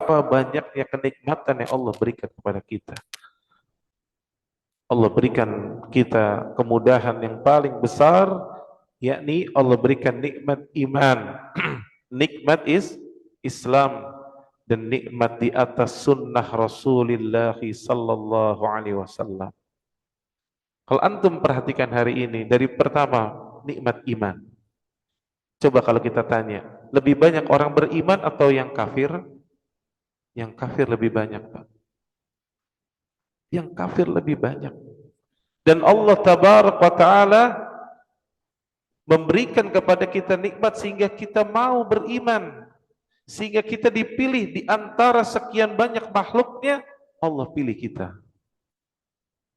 banyaknya kenikmatan yang Allah berikan kepada kita. Allah berikan kita kemudahan yang paling besar, yakni Allah berikan nikmat iman. Nikmat Islam, dan nikmat di atas sunnah Rasulullah sallallahu alaihi wasallam. Kalau antum perhatikan hari ini, dari pertama nikmat iman. Coba kalau kita tanya, lebih banyak orang beriman atau yang kafir? Yang kafir lebih banyak, Pak. Yang kafir lebih banyak. Dan Allah tabaraka wa taala memberikan kepada kita nikmat sehingga kita mau beriman. Sehingga kita dipilih di antara sekian banyak makhluknya, Allah pilih kita.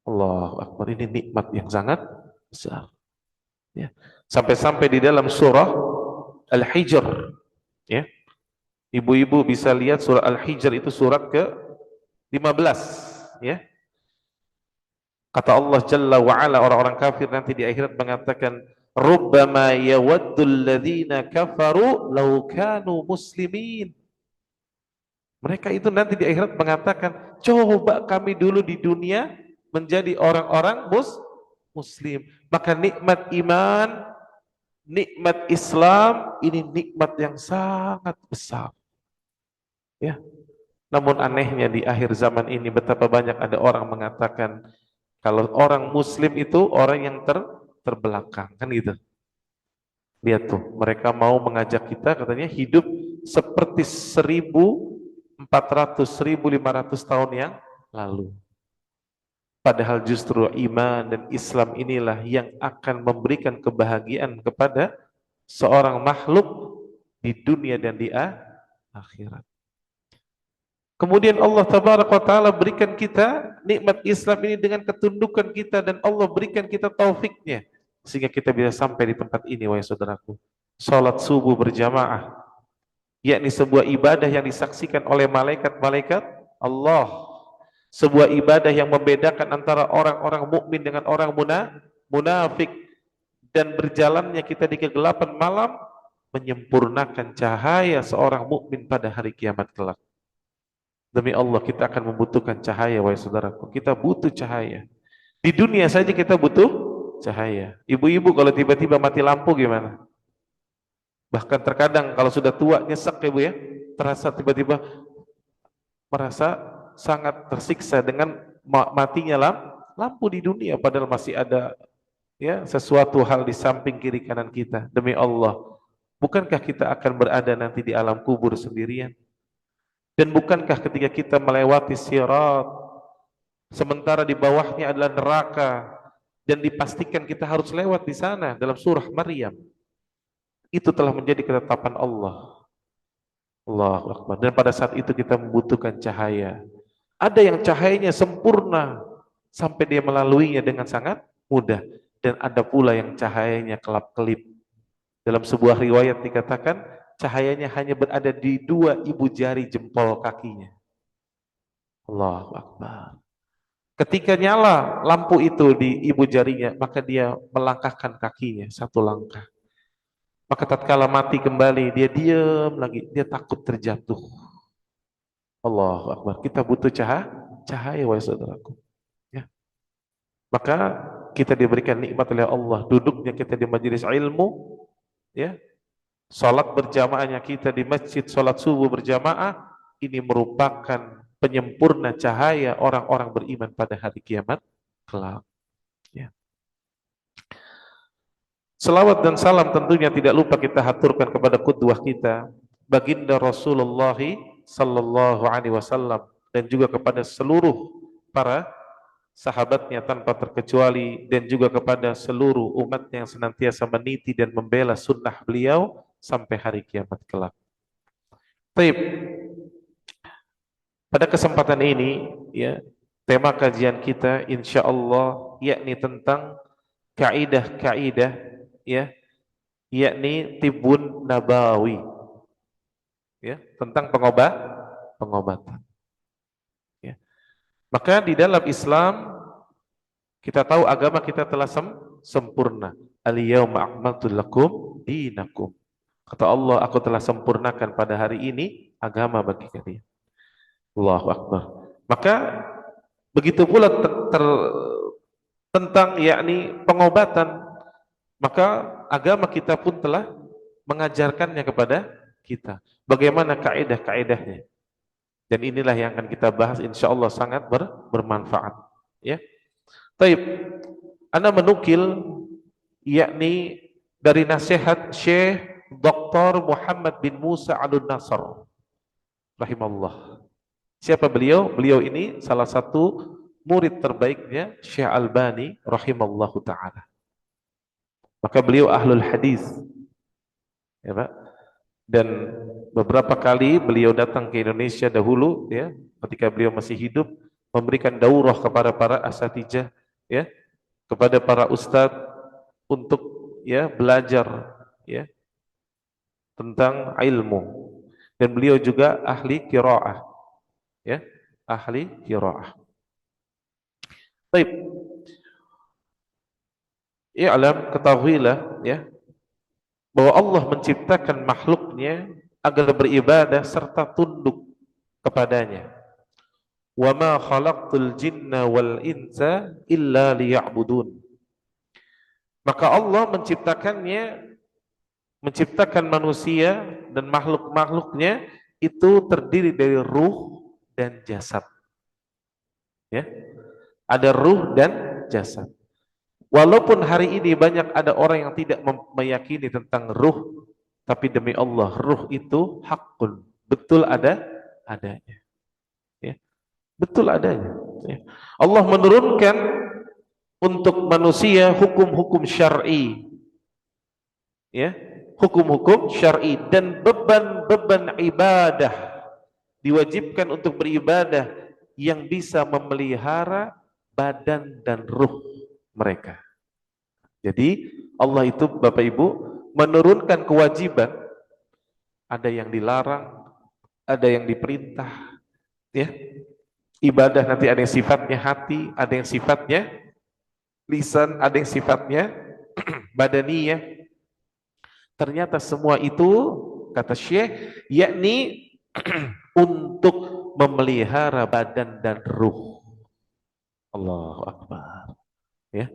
Allahu Akbar, ini nikmat yang sangat besar. Ya. Sampai-sampai di dalam surah Al-Hijr, ya. Ibu-ibu bisa lihat surah Al-Hijr itu surat ke-15, ya. Kata Allah Jalla wa Ala, orang-orang kafir nanti di akhirat mengatakan, rubbama yawaddul ladzina kafaru law kanu muslimin. Mereka itu nanti di akhirat mengatakan, coba kami dulu di dunia menjadi orang-orang muslim. Maka nikmat iman, nikmat Islam, ini nikmat yang sangat besar. Ya. Namun anehnya di akhir zaman ini betapa banyak ada orang mengatakan kalau orang muslim itu orang yang terbelakang, kan gitu. Lihat tuh, mereka mau mengajak kita katanya hidup seperti 1400, 1500 tahun yang lalu. Padahal justru iman dan Islam inilah yang akan memberikan kebahagiaan kepada seorang makhluk di dunia dan di akhirat. Kemudian Allah tabaraka wa taala berikan kita nikmat Islam ini dengan ketundukan kita, dan Allah berikan kita taufiknya sehingga kita bisa sampai di tempat ini, wahai saudaraku. Salat subuh berjamaah, yakni sebuah ibadah yang disaksikan oleh malaikat-malaikat Allah. Sebuah ibadah yang membedakan antara orang-orang mukmin dengan orang munafik, dan berjalannya kita di kegelapan malam menyempurnakan cahaya seorang mukmin pada hari kiamat kelak. Demi Allah, kita akan membutuhkan cahaya, wahai saudaraku. Kita butuh cahaya. Di dunia saja kita butuh cahaya. Ibu-ibu kalau tiba-tiba mati lampu gimana? Bahkan terkadang kalau sudah tua nyesek, ibu ya, terasa tiba-tiba merasa sangat tersiksa dengan matinya lampu di dunia, padahal masih ada ya sesuatu hal di samping kiri kanan kita. Demi Allah, bukankah kita akan berada nanti di alam kubur sendirian? Dan bukankah ketika kita melewati sirat, sementara di bawahnya adalah neraka, dan dipastikan kita harus lewat di sana dalam surah Maryam, itu telah menjadi ketetapan Allah. Allahu Akbar. Dan pada saat itu kita membutuhkan cahaya. Ada yang cahayanya sempurna sampai dia melaluinya dengan sangat mudah, dan ada pula yang cahayanya kelap-kelip. Dalam sebuah riwayat dikatakan cahayanya hanya berada di 2 ibu jari jempol kakinya. Allahu Akbar. Ketika nyala lampu itu di ibu jarinya, maka dia melangkahkan kakinya 1 langkah. Maka tatkala mati kembali, dia diam lagi, dia takut terjatuh. Allahu Akbar. Kita butuh cahaya, wahai saudaraku. Ya. Maka kita diberikan nikmat oleh Allah, duduknya kita di majelis ilmu, ya. Salat berjamaahnya kita di masjid, salat subuh berjamaah, ini merupakan penyempurna cahaya orang-orang beriman pada hari kiamat kelak. Ya. Selawat dan salam tentunya tidak lupa kita haturkan kepada qudwah kita, baginda Rasulullah sallallahu alaihi wasallam, dan juga kepada seluruh para sahabatnya tanpa terkecuali, dan juga kepada seluruh umat yang senantiasa meniti dan membela sunnah beliau sampai hari kiamat kelak. Baik. Pada kesempatan ini, ya, tema kajian kita insyaallah yakni tentang kaidah-kaidah, ya, yakni tibun nabawi, ya, tentang pengobatan. Ya. Maka di dalam Islam kita tahu agama kita telah sempurna. Al-yauma akmaltu lakum dinakum. Kata Allah, aku telah sempurnakan pada hari ini agama bagi kalian. Allahu Akbar. Maka begitu pula tentang yakni pengobatan, maka agama kita pun telah mengajarkannya kepada kita. Bagaimana kaidah-kaidahnya. Dan inilah yang akan kita bahas insyaallah sangat bermanfaat. Ya. Taib. Ana menukil yakni dari nasihat Syekh Dr. Muhammad bin Musa Al-Nasr rahimahullah. Siapa beliau? Beliau ini salah satu murid terbaiknya Syekh Albani rahimallahu taala. Maka beliau ahlul hadis, ya Pak. Dan beberapa kali beliau datang ke Indonesia dahulu, ya, ketika beliau masih hidup, memberikan daurah kepada para asatijah, ya, kepada para ustadz untuk ya belajar, ya, tentang ilmu. Dan beliau juga ahli qiraah, ya, ahli qiraah. Baik. I'lam, ketahuilah, ya, bahwa Allah menciptakan makhluknya agar beribadah serta tunduk kepadanya. Wa ma khalaqtul jinna wal insa illa liya'budun. Maka Allah menciptakan manusia dan makhluk-makhluknya itu terdiri dari ruh dan jasad. Ya. Ada ruh dan jasad. Walaupun hari ini banyak ada orang yang tidak meyakini tentang ruh, tapi demi Allah, ruh itu hakun, betul adanya. Ya. Betul adanya. Ya. Allah menurunkan untuk manusia hukum-hukum syar'i, ya, hukum-hukum syar'i dan beban-beban ibadah diwajibkan untuk beribadah yang bisa memelihara badan dan ruh mereka. Jadi Allah itu Bapak Ibu menurunkan kewajiban, ada yang dilarang, ada yang diperintah, ya. Ibadah nanti ada yang sifatnya hati, ada yang sifatnya lisan, ada yang sifatnya badaniyah. Ternyata semua itu kata Syekh yakni untuk memelihara badan dan ruh. Allahu Akbar. Ya.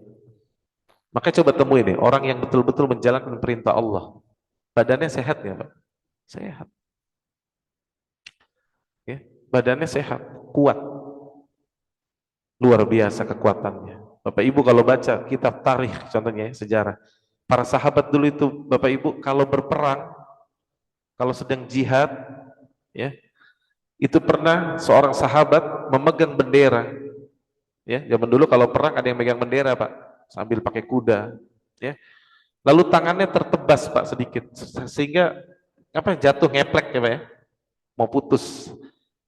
Maka coba temui nih orang yang betul-betul menjalankan perintah Allah. Badannya sehat ya, Pak? Sehat. Ya, badannya sehat, kuat. Luar biasa kekuatannya. Bapak Ibu kalau baca kitab tarikh contohnya ya, sejarah. Para sahabat dulu itu Bapak Ibu kalau berperang, kalau sedang jihad, ya, itu pernah seorang sahabat memegang bendera. Ya, zaman dulu kalau perang ada yang megang bendera, Pak, sambil pakai kuda, ya. Lalu tangannya tertebas, Pak, sedikit sehingga apa jatuh ngeplek ya, Pak ya. Mau putus.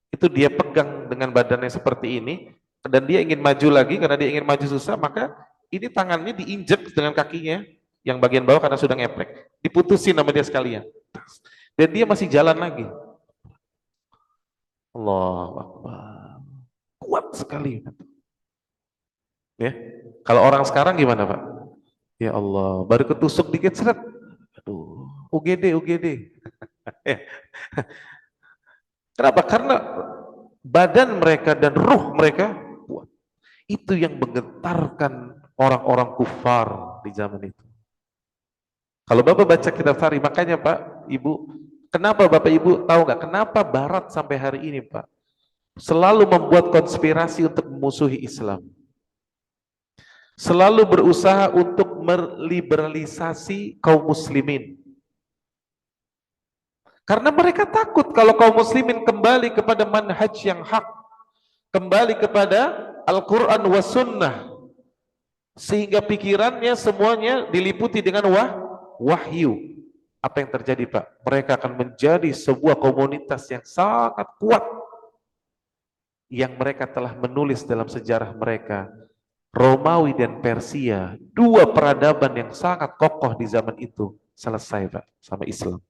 Itu dia pegang dengan badannya seperti ini dan dia ingin maju lagi karena dia ingin maju susah, maka ini tangannya diinjek dengan kakinya yang bagian bawah karena sudah ngeplek. Diputusin sama dia sekalian. Dan dia masih jalan lagi. Allahu Akbar. Kuat sekali. Ya. Kalau orang sekarang gimana, Pak? Ya Allah, baru ketusuk dikit seret. Aduh, UGD. Ya. Kenapa? Karena badan mereka dan ruh mereka kuat. Itu yang menggetarkan orang-orang kufar di zaman itu. Kalau Bapak baca kitab tarikh, makanya Pak, Ibu, kenapa Bapak Ibu tahu nggak? Kenapa Barat sampai hari ini, Pak, selalu membuat konspirasi untuk memusuhi Islam? Selalu berusaha untuk meliberalisasi kaum muslimin. Karena mereka takut kalau kaum muslimin kembali kepada manhaj yang hak, kembali kepada Al-Quran wa sunnah, sehingga pikirannya semuanya diliputi dengan wahyu. Apa yang terjadi, Pak? Mereka akan menjadi sebuah komunitas yang sangat kuat, yang mereka telah menulis dalam sejarah mereka. Romawi dan Persia, dua peradaban yang sangat kokoh di zaman itu, selesai, Pak, sama Islam.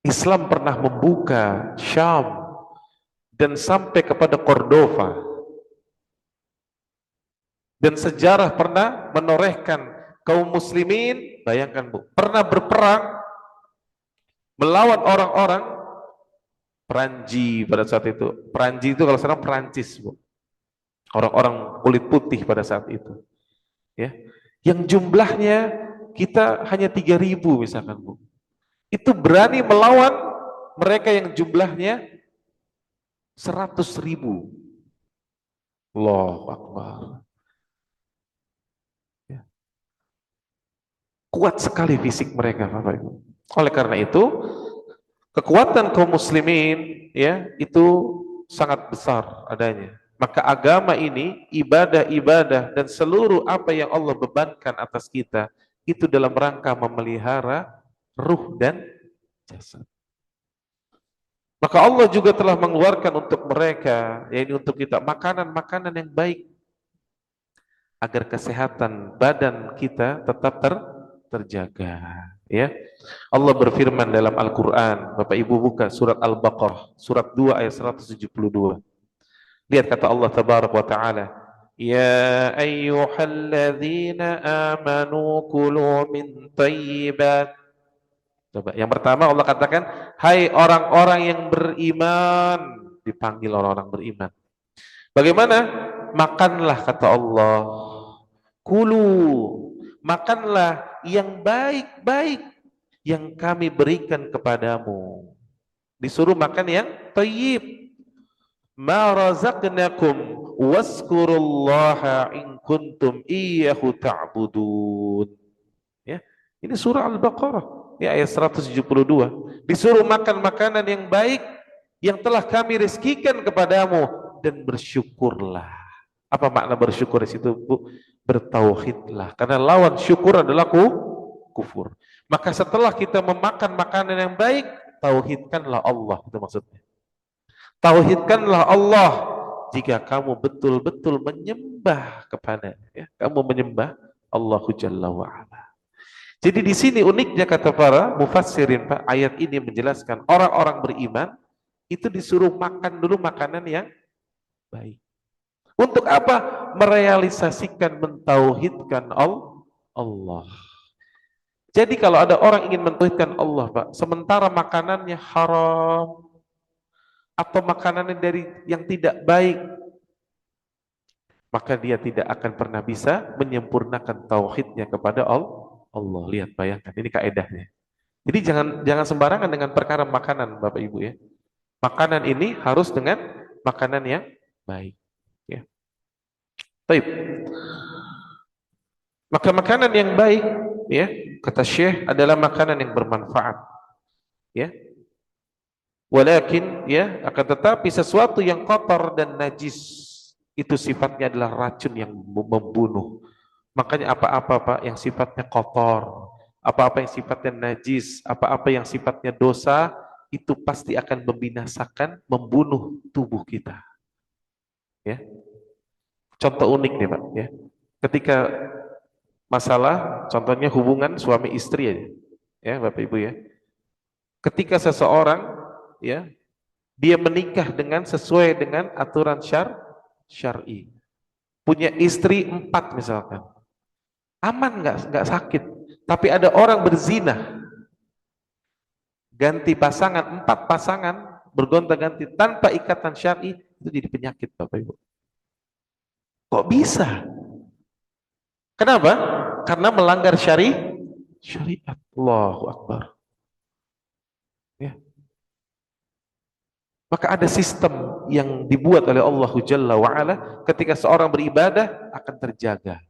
Islam pernah membuka Syam dan sampai kepada Cordova. Dan sejarah pernah menorehkan kaum muslimin, bayangkan Bu, pernah berperang melawan orang-orang Peranji pada saat itu. Peranji itu kalau sekarang Perancis, Bu. Orang-orang kulit putih pada saat itu. Ya. Yang jumlahnya kita hanya 3.000 misalkan, Bu. Itu berani melawan mereka yang jumlahnya 100.000. Allahu Akbar. Ya. Kuat sekali fisik mereka, Bapak Ibu. Oleh karena itu, kekuatan kaum muslimin ya itu sangat besar adanya. Maka agama ini, ibadah-ibadah dan seluruh apa yang Allah bebankan atas kita itu dalam rangka memelihara ruh dan jasad. Maka Allah juga telah mengeluarkan untuk mereka, yaitu untuk kita makanan-makanan yang baik agar kesehatan badan kita tetap terjaga. Ya, Allah berfirman dalam Al-Quran, Bapak Ibu buka surat Al-Baqarah, surat 2 ayat 172. Lihat kata Allah Tabaraka wa Ta'ala, Ya ayyuhalladzina amanu kulu min tayyibat. Coba, yang pertama Allah katakan, hai orang-orang yang beriman, dipanggil orang-orang beriman. Bagaimana? Makanlah kata Allah. Kulu, makanlah yang baik-baik yang kami berikan kepadamu. Disuruh makan yang thayyib. Ma razaqnakum waskurullaha in kuntum iyyahu ta'budun. Ya. Ini surah Al-Baqarah, ya ayat 172. Disuruh makan makanan yang baik yang telah kami rezekikan kepadamu dan bersyukurlah. Apa makna bersyukur di situ, Bu? Bertauhidlah. Karena lawan syukur adalah kufur. Maka setelah kita memakan makanan yang baik, tauhidkanlah Allah, itu maksudnya. Tauhidkanlah Allah jika kamu betul-betul menyembah kepadanya, ya. Kamu menyembah Allahu Jalla wa Ala. Jadi di sini uniknya kata para mufassirin, Pak, ayat ini menjelaskan orang-orang beriman itu disuruh makan dulu makanan yang baik. Untuk apa? Merealisasikan, mentauhidkan Allah. Jadi kalau ada orang ingin mentauhidkan Allah, Pak, sementara makanannya haram atau makanannya dari yang tidak baik, maka dia tidak akan pernah bisa menyempurnakan tauhidnya kepada Allah. Lihat, bayangkan, ini kaedahnya. Jadi jangan sembarangan dengan perkara makanan, Bapak Ibu ya. Makanan ini harus dengan makanan yang baik. Ya. Baik. Maka makanan yang baik, ya, kata Syekh, adalah makanan yang bermanfaat. Ya. Walakin, ya, akan tetapi sesuatu yang kotor dan najis itu sifatnya adalah racun yang membunuh. Makanya apa-apa, Pak, yang sifatnya kotor, apa-apa yang sifatnya najis, apa-apa yang sifatnya dosa, itu pasti akan membinasakan, membunuh tubuh kita. Ya. Contoh unik nih, Pak, ya. Ketika masalah, contohnya hubungan suami istri aja, ya Bapak Ibu ya. Ketika seseorang, ya, dia menikah dengan sesuai dengan aturan syar'i, punya istri 4 misalkan, aman nggak sakit. Tapi ada orang berzina, ganti pasangan, 4 pasangan bergonta-ganti tanpa ikatan syar'i, itu jadi penyakit, Bapak Ibu. Kok bisa? Kenapa? Karena melanggar syariat. Allahu Akbar. Ya. Maka ada sistem yang dibuat oleh Allah Jalla wa'ala, ketika seorang beribadah akan terjaga.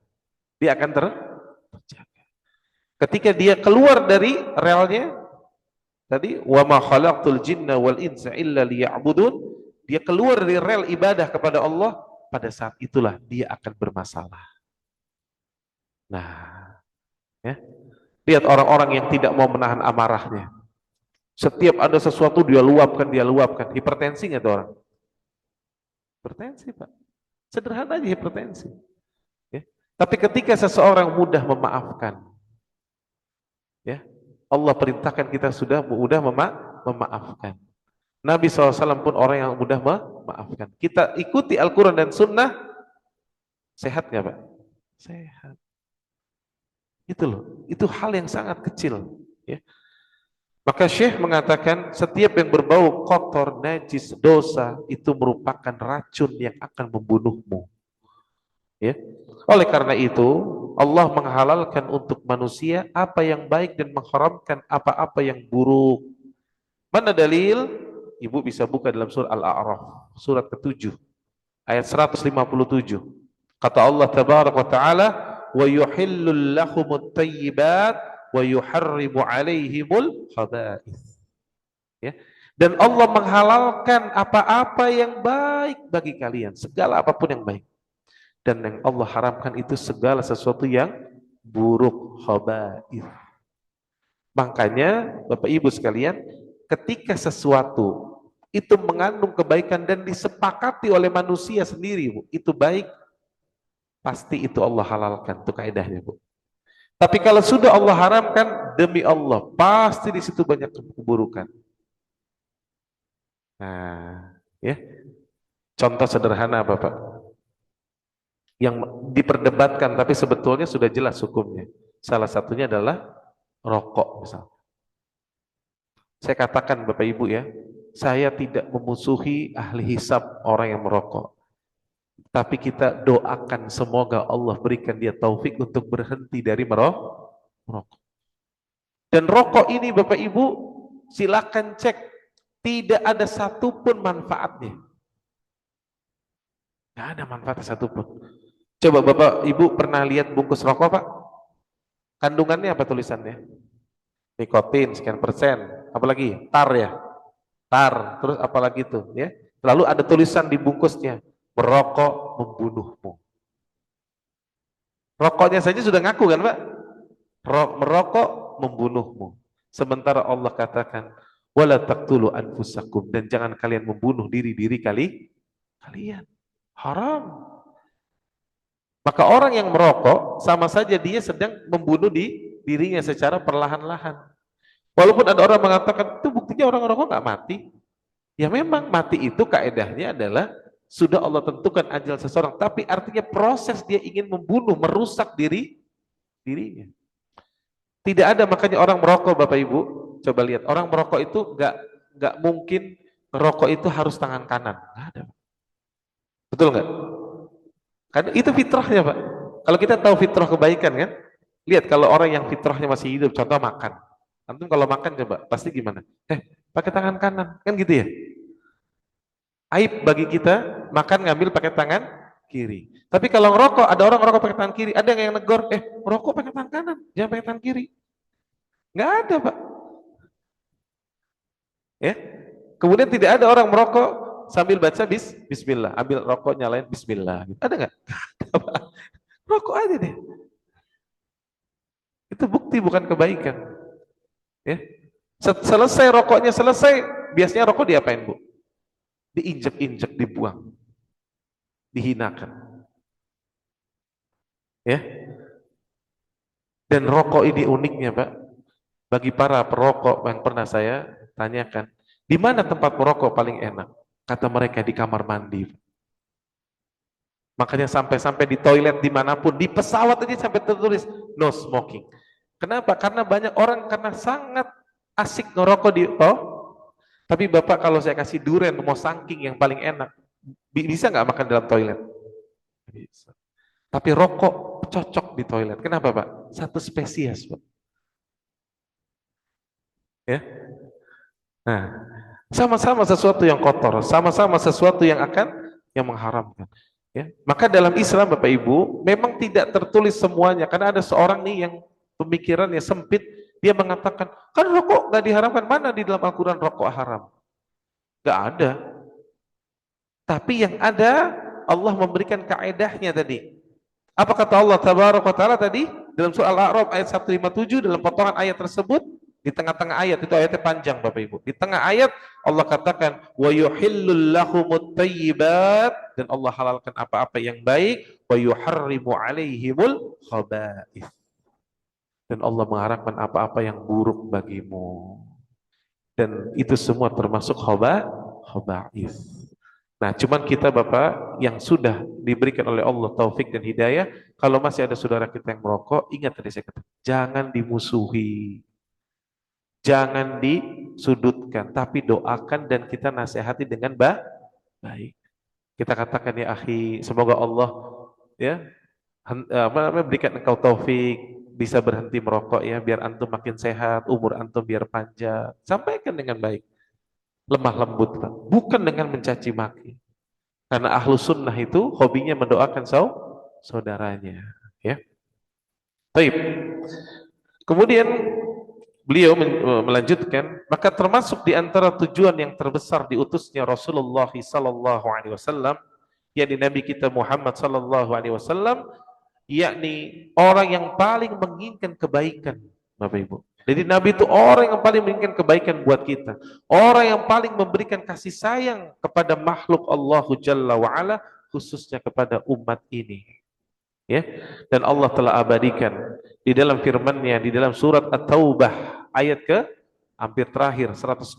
Dia akan terjaga. Ketika dia keluar dari relnya, tadi wa ma khalaqtul jinna wal insa illa liya'budun, dia keluar dari rel ibadah kepada Allah, pada saat itulah dia akan bermasalah. Nah, ya. Lihat orang-orang yang tidak mau menahan amarahnya. Setiap ada sesuatu dia luapkan. Hipertensi nggak tuh orang? Hipertensi, Pak. Sederhana aja hipertensi. Ya. Tapi ketika seseorang mudah memaafkan, ya, Allah perintahkan kita mudah memaafkan. Nabi SAW pun orang yang mudah memaafkan. Kita ikuti Al-Quran dan Sunnah, sehat nggak, Pak? Sehat. Itu loh, itu hal yang sangat kecil. Ya. Maka Syekh mengatakan setiap yang berbau kotor, najis, dosa itu merupakan racun yang akan membunuhmu. Ya. Oleh karena itu, Allah menghalalkan untuk manusia apa yang baik dan mengharamkan apa-apa yang buruk. Mana dalil? Ibu bisa buka dalam surah Al-A'raf, surat ke-7, ayat 157. Kata Allah Tabaraka wa Ta'ala, "Wa yuhillul lahumut thayyibat wa yuharrimu 'alaihimul khaba'ith." Ya. Dan Allah menghalalkan apa-apa yang baik bagi kalian, segala apapun yang baik. Dan yang Allah haramkan itu segala sesuatu yang buruk, khaba'ith. Makanya Bapak Ibu sekalian, ketika sesuatu itu mengandung kebaikan dan disepakati oleh manusia sendiri, Bu, itu baik, pasti itu Allah halalkan, itu kaidahnya, Bu. Tapi kalau sudah Allah haramkan, demi Allah, pasti di situ banyak keburukan. Nah, ya. Contoh sederhana, Bapak, yang diperdebatkan tapi sebetulnya sudah jelas hukumnya. Salah satunya adalah rokok, misalnya. Saya katakan Bapak Ibu ya, saya tidak memusuhi ahli hisab orang yang merokok. Tapi kita doakan semoga Allah berikan dia taufik untuk berhenti dari merokok. Dan rokok ini Bapak Ibu, silakan cek, tidak ada satupun manfaatnya. Tidak ada manfaat satupun. Coba Bapak Ibu pernah lihat bungkus rokok Pak? Kandungannya apa tulisannya? Nikotin sekian persen, apalagi tar ya, tar, terus apalagi itu ya. Lalu ada tulisan di bungkusnya, merokok membunuhmu. Rokoknya saja sudah ngaku kan Pak? Merokok membunuhmu. Sementara Allah katakan, wala taqtulu anfusakum, dan jangan kalian membunuh diri-diri kalian. Haram. Maka orang yang merokok sama saja dia sedang membunuh dirinya secara perlahan-lahan. Walaupun ada orang mengatakan itu buktinya orang merokok nggak mati. Ya memang mati itu kaedahnya adalah sudah Allah tentukan ajal seseorang, tapi artinya proses dia ingin membunuh, merusak dirinya. Tidak ada, makanya orang merokok Bapak Ibu, coba lihat orang merokok itu nggak mungkin merokok itu harus tangan kanan, nggak ada. Betul nggak? Karena itu fitrahnya Pak. Kalau kita tahu fitrah kebaikan kan, lihat kalau orang yang fitrahnya masih hidup, contoh makan. Antum kalau makan coba, pasti gimana? Pakai tangan kanan, kan gitu ya? Aib bagi kita makan ngambil pakai tangan kiri. Tapi kalau ngerokok, ada orang ngerokok pakai tangan kiri, ada yang negor, merokok pakai tangan kanan, jangan pakai tangan kiri. Nggak ada Pak. Ya. Kemudian tidak ada orang merokok sambil baca bismillah, ambil rokok nyalain bismillah. Ada nggak? Rokok aja deh. Itu bukti bukan kebaikan. Ya. Selesai rokoknya selesai, biasanya rokok diapain Bu? Diinjek-injek, dibuang, dihinakan. Ya. Dan rokok ini uniknya Pak, bagi para perokok yang pernah saya tanyakan, di mana tempat merokok paling enak? Kata mereka di kamar mandi. Makanya sampai-sampai di toilet dimanapun, di pesawat aja sampai tertulis no smoking. Kenapa? Karena banyak orang karena sangat asik ngerokok di tapi Bapak kalau saya kasih durian mau saking yang paling enak, bisa nggak makan dalam toilet? Bisa. Tapi rokok cocok di toilet. Kenapa Pak? Satu spesies Pak. Ya. Nah, sama-sama sesuatu yang kotor, sama-sama sesuatu yang yang mengharamkan. Ya. Maka dalam Islam Bapak Ibu memang tidak tertulis semuanya, karena ada seorang nih yang pemikirannya sempit, dia mengatakan kan rokok nggak diharamkan, mana di dalam Al-Quran rokok haram? Nggak ada. Tapi yang ada Allah memberikan kaedahnya tadi. Apa kata Allah Tabaraka wa Ta'ala tadi dalam surah Al-A'raf ayat 157, dalam potongan ayat tersebut, di tengah-tengah ayat, itu ayatnya panjang Bapak Ibu. Di tengah ayat Allah katakan wa yuhillul lahumut thayyibat, dan Allah halalkan apa-apa yang baik, wa yuharrimu alaihimul khaba'ith, dan Allah mengharamkan apa-apa yang buruk bagimu. Dan itu semua termasuk khaba'ith. Nah, cuman kita Bapak yang sudah diberikan oleh Allah taufik dan hidayah, kalau masih ada saudara kita yang merokok, ingat tadi saya katakan, jangan dimusuhi. Jangan disudutkan, tapi doakan dan kita nasihati dengan baik. Kita katakan ya akhi, semoga Allah ya berikan engkau taufik bisa berhenti merokok ya, biar antum makin sehat, umur antum biar panjang. Sampaikan dengan baik, lemah lembut, Pak. Bukan dengan mencaci maki. Karena ahlu sunnah itu hobinya mendoakan saudaranya. Ya, baik. Kemudian beliau melanjutkan, maka termasuk di antara tujuan yang terbesar diutusnya Rasulullah sallallahu alaihi wasallam, yakni Nabi kita Muhammad sallallahu alaihi wasallam, yakni orang yang paling menginginkan kebaikan, Bapak Ibu. Jadi Nabi itu orang yang paling menginginkan kebaikan buat kita. Orang yang paling memberikan kasih sayang kepada makhluk Allah Jalla wa'ala, khususnya kepada umat ini. Ya, dan Allah telah abadikan di dalam firman-Nya di dalam surat At-Taubah ayat ke hampir terakhir 128,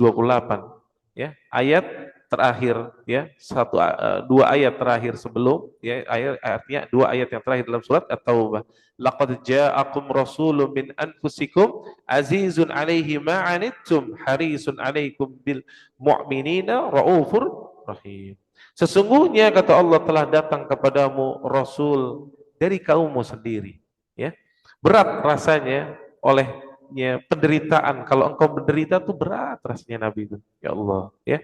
ya, ayat terakhir, ya, dua ayat terakhir sebelum, ya, artinya dua ayat yang terakhir dalam surat At-Taubah. Laqad ja'akum rasulun min anfusikum azizun 'alaihi ma 'anittum harisun 'alaikum bil mu'minina raufur rahim. Sesungguhnya kata Allah telah datang kepadamu rasul dari kaummu sendiri, ya. Berat rasanya olehnya penderitaan, kalau engkau menderita tuh berat rasanya Nabi itu, ya Allah, ya.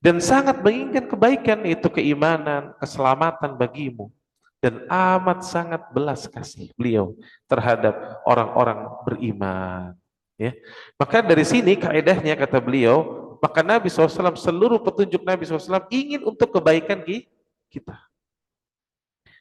Dan sangat menginginkan kebaikan, itu keimanan, keselamatan bagimu, dan amat sangat belas kasih beliau terhadap orang-orang beriman, ya. Maka dari sini kaidahnya kata beliau, maka Nabi SAW, seluruh petunjuk Nabi SAW ingin untuk kebaikan kita.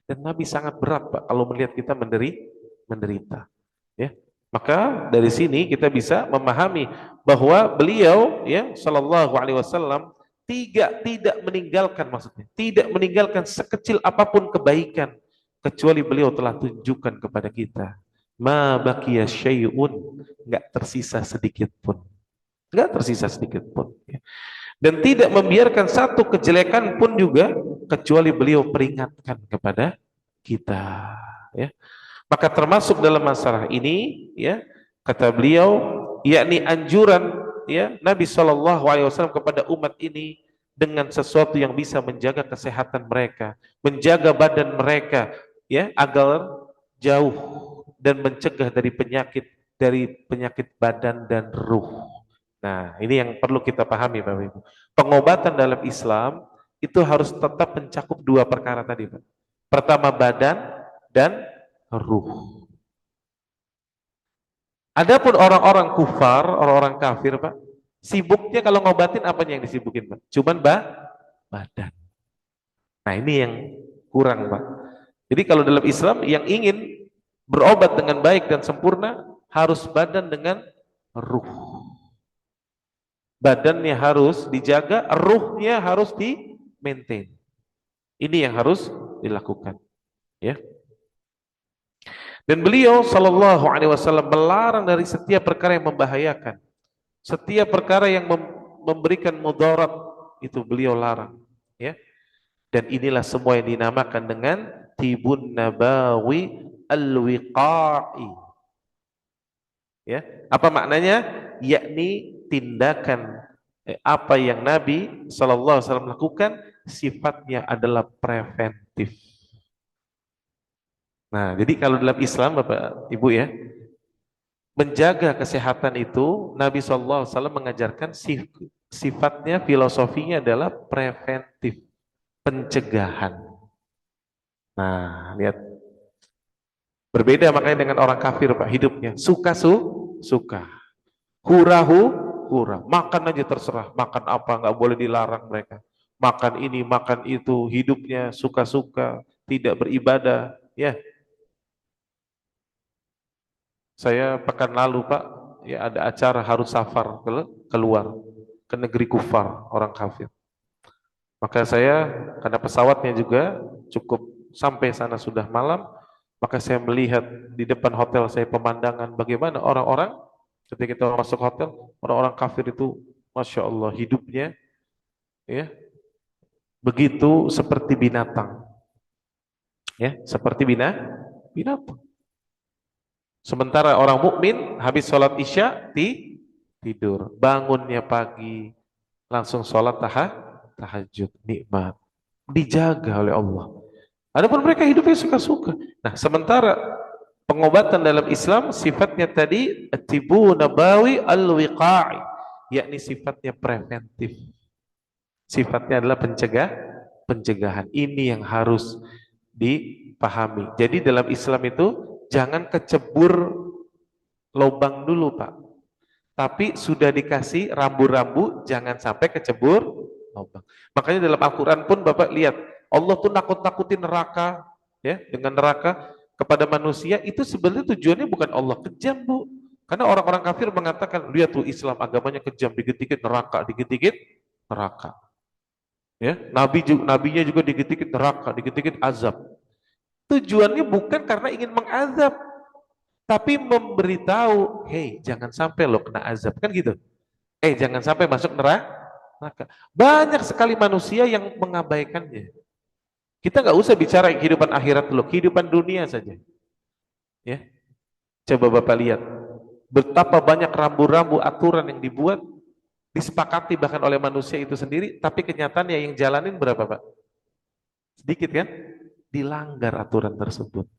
Dan Nabi sangat berat, Pak, kalau melihat kita menderita. Ya. Maka dari sini kita bisa memahami bahwa beliau, ya, Shallallahu Alaihi Wasallam, tidak meninggalkan, maksudnya tidak meninggalkan sekecil apapun kebaikan kecuali beliau telah tunjukkan kepada kita. Ma baqiya syai'un, enggak tersisa sedikit pun. Enggak tersisa sedikit pun. Ya. Dan tidak membiarkan satu kejelekan pun juga kecuali beliau peringatkan kepada kita, ya. Maka termasuk dalam masalah ini, ya, kata beliau, yakni anjuran, ya, Nabi Shallallahu Alaihi Wasallam kepada umat ini dengan sesuatu yang bisa menjaga kesehatan mereka, menjaga badan mereka, ya, agar jauh dan mencegah dari penyakit badan dan ruh. Nah, ini yang perlu kita pahami, Bapak Ibu. Pengobatan dalam Islam itu harus tetap mencakup dua perkara tadi, Pak. Pertama badan dan ruh. Adapun orang-orang kufar, orang-orang kafir, Pak, sibuknya kalau ngobatin apa yang disibukin, Pak? Cuman badan. Nah, ini yang kurang, Pak. Jadi kalau dalam Islam yang ingin berobat dengan baik dan sempurna harus badan dengan ruh. Badannya harus dijaga, ruhnya harus di-maintain. Ini yang harus dilakukan, ya. Dan beliau Shallallahu Alaihi Wasallam melarang dari setiap perkara yang membahayakan, setiap perkara yang memberikan mudarat, itu beliau larang, ya. Dan inilah semua yang dinamakan dengan tibun nabawi al-wiqa'i, ya. Apa maknanya? Yakni tindakan apa yang Nabi Shallallahu Alaihi Wasallam lakukan sifatnya adalah preventif. Nah, jadi kalau dalam Islam, Bapak Ibu, ya, menjaga kesehatan itu Nabi Shallallahu Alaihi Wasallam mengajarkan sifatnya, filosofinya adalah preventif, pencegahan. Nah, lihat, berbeda makanya dengan orang kafir, Pak, hidupnya suka, hura, makan aja terserah, makan apa nggak boleh dilarang mereka, makan ini, makan itu, hidupnya suka-suka, tidak beribadah, ya. Saya pekan lalu, Pak, ya, ada acara harus safar keluar ke negeri kufar, orang kafir. Maka saya, karena pesawatnya juga cukup sampai sana sudah malam, maka saya melihat di depan hotel saya pemandangan bagaimana orang-orang ketika kita masuk hotel, orang-orang kafir itu, Masya Allah, hidupnya, ya, begitu seperti binatang, ya, seperti binatang. Sementara orang mukmin habis sholat isya tidur. Bangunnya pagi, langsung sholat tahajud, nikmat. Dijaga oleh Allah. Adapun mereka hidupnya suka-suka. Nah, sementara pengobatan dalam Islam sifatnya tadi tibu nabawi al-wiqa'i, yakni sifatnya preventif. Sifatnya adalah pencegahan. Ini yang harus dipahami. Jadi dalam Islam itu jangan kecebur lubang dulu, Pak. Tapi sudah dikasih rambu-rambu, jangan sampai kecebur lubang. Makanya dalam Al-Quran pun Bapak lihat, Allah tuh nakut-nakutin neraka, ya, dengan neraka kepada manusia. Itu sebenarnya tujuannya bukan Allah kejam, Bu. Karena orang-orang kafir mengatakan, lihat tuh Islam agamanya kejam, dikit-dikit neraka, dikit-dikit neraka. Ya, nabinya juga dikit-dikit neraka, dikit-dikit azab. Tujuannya bukan karena ingin mengazab, tapi memberitahu, hey, jangan sampai lo kena azab, kan gitu. Jangan sampai masuk neraka. Banyak sekali manusia yang mengabaikannya. Kita nggak usah bicara kehidupan akhirat dulu, kehidupan dunia saja. Ya, coba Bapak lihat, betapa banyak rambu-rambu aturan yang dibuat, disepakati bahkan oleh manusia itu sendiri, tapi kenyataannya yang jalanin berapa, Pak? Sedikit kan? Dilanggar aturan tersebut.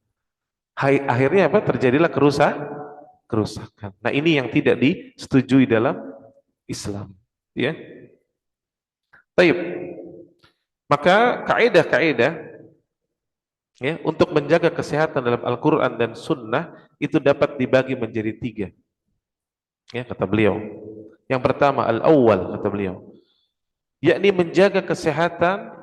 Akhirnya apa? Terjadilah kerusakan. Nah, ini yang tidak disetujui dalam Islam, ya. Baik. Maka kaidah-kaidah, ya, untuk menjaga kesehatan dalam Al-Qur'an dan Sunnah itu dapat dibagi menjadi 3. Ya, kata beliau. Yang pertama al-awwal, kata beliau, yakni menjaga kesehatan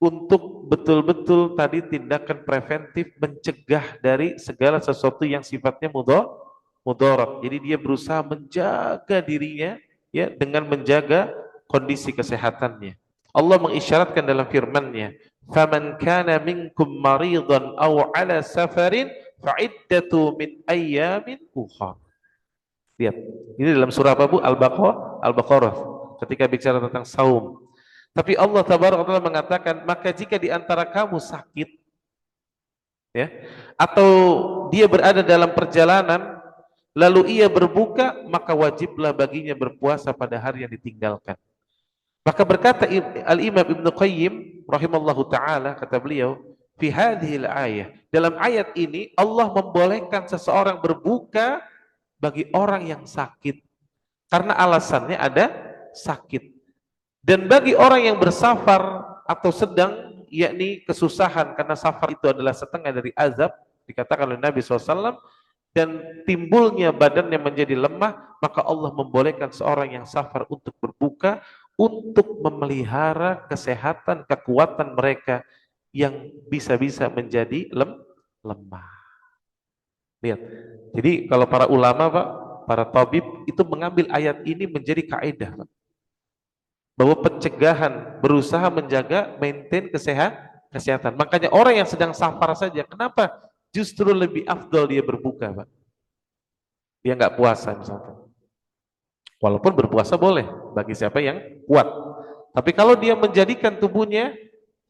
untuk betul-betul tadi tindakan preventif, mencegah dari segala sesuatu yang sifatnya mudarat. Jadi dia berusaha menjaga dirinya, ya, dengan menjaga kondisi kesehatannya. Allah mengisyaratkan dalam firman-Nya, "Faman kana minkum maridan aw ala safarin fa'iddatu min ayyamin ukhra." Lihat, ini dalam surah apa, Bu? Al-Baqarah. Ketika bicara tentang saum. Tapi Allah Tabaraka wa Taala mengatakan, maka jika di antara kamu sakit, ya, atau dia berada dalam perjalanan, lalu ia berbuka, maka wajiblah baginya berpuasa pada hari yang ditinggalkan. Maka berkata Al-Imam Ibnu Qayyim rahimallahu taala, kata beliau, fi hadhil ayah, dalam ayat ini Allah membolehkan seseorang berbuka bagi orang yang sakit karena alasannya ada sakit. Dan bagi orang yang bersafar atau sedang, yakni kesusahan, karena safar itu adalah setengah dari azab, dikatakan oleh Nabi SAW, dan timbulnya badannya menjadi lemah, maka Allah membolehkan seorang yang safar untuk berbuka, untuk memelihara kesehatan, kekuatan mereka yang bisa-bisa menjadi lemah. Lihat, jadi kalau para ulama, Pak, para tabib itu mengambil ayat ini menjadi kaidah, Pak, bahwa pencegahan, berusaha menjaga, maintain kesehatan. Makanya orang yang sedang safar saja, kenapa justru lebih afdol dia berbuka, Pak? Dia nggak puasa misalkan. Walaupun berpuasa boleh bagi siapa yang kuat. Tapi kalau dia menjadikan tubuhnya,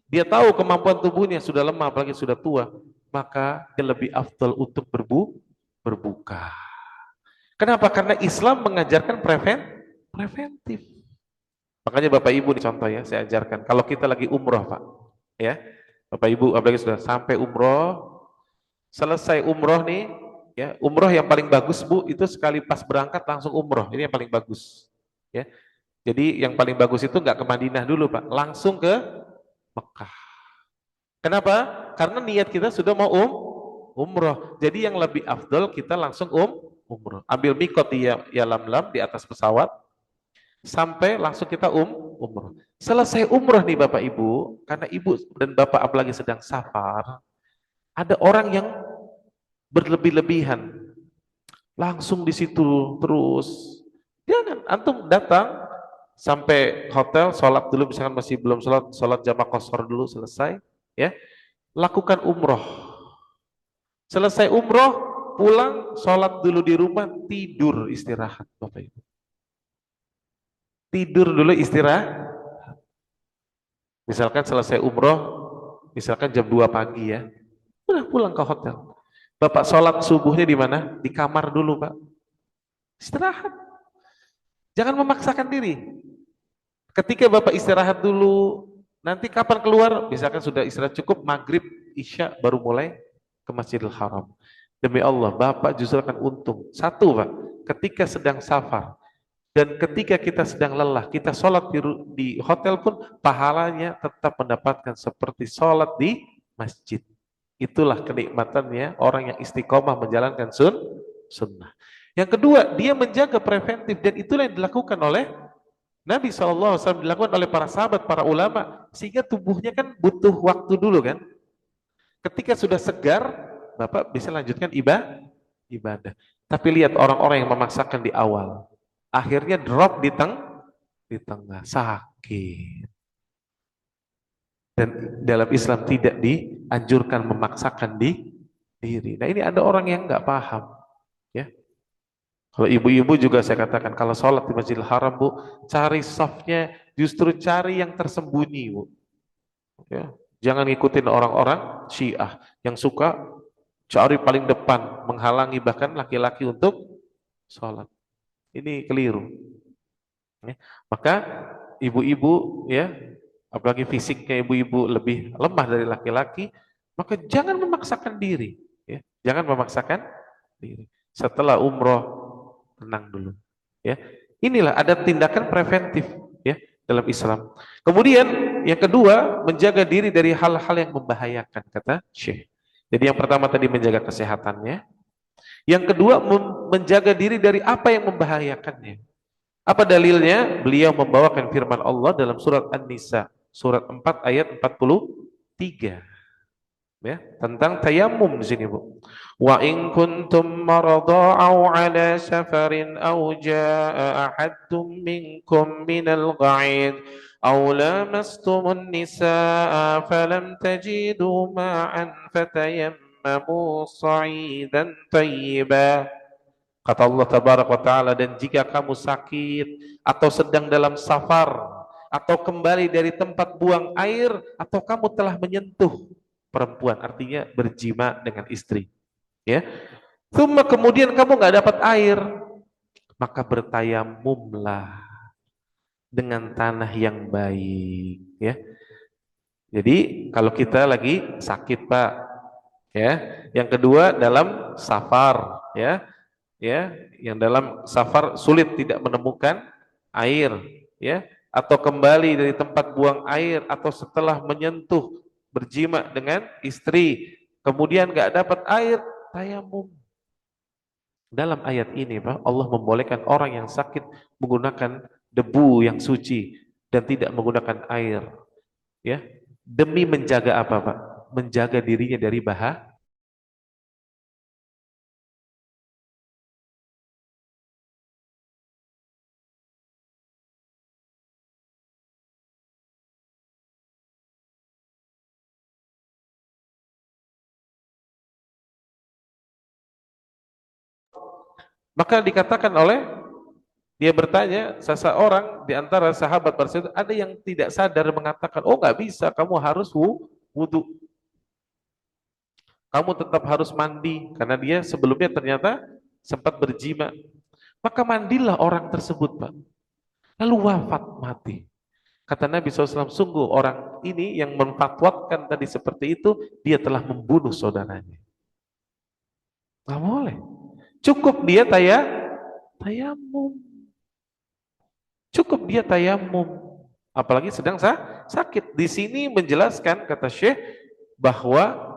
dia tahu kemampuan tubuhnya sudah lemah, apalagi sudah tua, maka dia lebih afdol untuk berbuka. Kenapa? Karena Islam mengajarkan preventif. Makanya Bapak Ibu nih contoh ya, saya ajarkan. Kalau kita lagi umroh, Pak, ya, Bapak Ibu apalagi sudah sampai umroh, selesai umroh nih, ya, umroh yang paling bagus, Bu, itu sekali pas berangkat langsung umroh. Ini yang paling bagus, ya. Jadi yang paling bagus itu nggak ke Madinah dulu, Pak, langsung ke Mekah. Kenapa? Karena niat kita sudah mau umroh. Jadi yang lebih afdol kita langsung umroh. Ambil mikot di Yalamlam di atas pesawat, sampai langsung kita umroh. Selesai umroh nih Bapak Ibu, karena Ibu dan Bapak apalagi sedang safar, ada orang yang berlebih-lebihan, langsung di situ terus. Jangan, antum datang sampai hotel, sholat dulu, misalkan masih belum sholat jamaah qashar dulu selesai, ya, lakukan umroh. Selesai umroh, pulang, sholat dulu di rumah, tidur istirahat Bapak Ibu. Tidur dulu istirahat. Misalkan selesai umroh, misalkan jam 2 pagi ya, udah pulang ke hotel. Bapak sholat subuhnya di mana? Di kamar dulu, Pak. Istirahat. Jangan memaksakan diri. Ketika Bapak istirahat dulu, nanti kapan keluar? Misalkan sudah istirahat cukup, maghrib, isya, baru mulai ke Masjidil Haram. Demi Allah, Bapak justru akan untung. Satu, Pak, ketika sedang safar, dan ketika kita sedang lelah, kita sholat di hotel pun, pahalanya tetap mendapatkan seperti sholat di masjid. Itulah kenikmatannya orang yang istiqomah menjalankan sunnah. Yang kedua, dia menjaga preventif, dan itulah yang dilakukan oleh Nabi SAW, dilakukan oleh para sahabat, para ulama, sehingga tubuhnya kan butuh waktu dulu kan. Ketika sudah segar, Bapak bisa lanjutkan ibadah. Tapi lihat orang-orang yang memaksakan di awal, akhirnya drop di tengah, sakit. Dan dalam Islam tidak dianjurkan memaksakan diri. Nah, ini ada orang yang nggak paham, ya. Kalau ibu-ibu juga saya katakan, kalau sholat di Masjidil Haram, Bu, cari softnya, justru cari yang tersembunyi, Bu. Ya. Jangan ngikutin orang-orang Syiah yang suka cari paling depan, menghalangi bahkan laki-laki untuk sholat. Ini keliru. Ya. Maka ibu-ibu, ya, apalagi fisiknya ibu-ibu lebih lemah dari laki-laki, maka jangan memaksakan diri. Ya. Jangan memaksakan diri. Setelah umroh, tenang dulu, ya. Inilah ada tindakan preventif, ya, dalam Islam. Kemudian yang kedua, menjaga diri dari hal-hal yang membahayakan, kata Syekh. Jadi yang pertama tadi menjaga kesehatannya, yang kedua menjaga diri dari apa yang membahayakannya. Apa dalilnya? Beliau membawakan firman Allah dalam surat An-Nisa, surat 4 ayat 43. Ya, tentang tayamum di sini, Bu. Wa in kuntum marada aw ala safarin aw jaa ahadun minkum minal gha'id aw lamastumun nisaa falam tajidu ma'an fatayammamu sa'idan tayyiba. Kata Allah tabaraka wa taala, dan jika kamu sakit atau sedang dalam safar atau kembali dari tempat buang air atau kamu telah menyentuh perempuan, artinya berjima dengan istri, ya. Kemudian kamu nggak dapat air, maka bertayamumlah dengan tanah yang baik, ya. Jadi kalau kita lagi sakit, Pak, ya. Yang kedua dalam safar, ya, yang dalam safar sulit tidak menemukan air, ya, atau kembali dari tempat buang air atau setelah menyentuh berjima dengan istri, kemudian nggak dapat air, tayamum. Dalam ayat ini, Pak, Allah membolehkan orang yang sakit menggunakan debu yang suci dan tidak menggunakan air, ya, demi menjaga apa, Pak? Menjaga dirinya dari bahaya. Maka dikatakan oleh dia bertanya, seseorang di antara sahabat tersebut ada yang tidak sadar mengatakan, oh nggak bisa, kamu harus wudhu, kamu tetap harus mandi, karena dia sebelumnya ternyata sempat berjima. Maka mandilah orang tersebut, Pak. Lalu wafat, mati. Kata Nabi SAW, sungguh orang ini yang memfatwakan tadi seperti itu, dia telah membunuh saudaranya. Nggak boleh. Cukup dia tayamum. Cukup dia tayamum. Apalagi sedang sakit. Di sini menjelaskan, kata Syekh, bahwa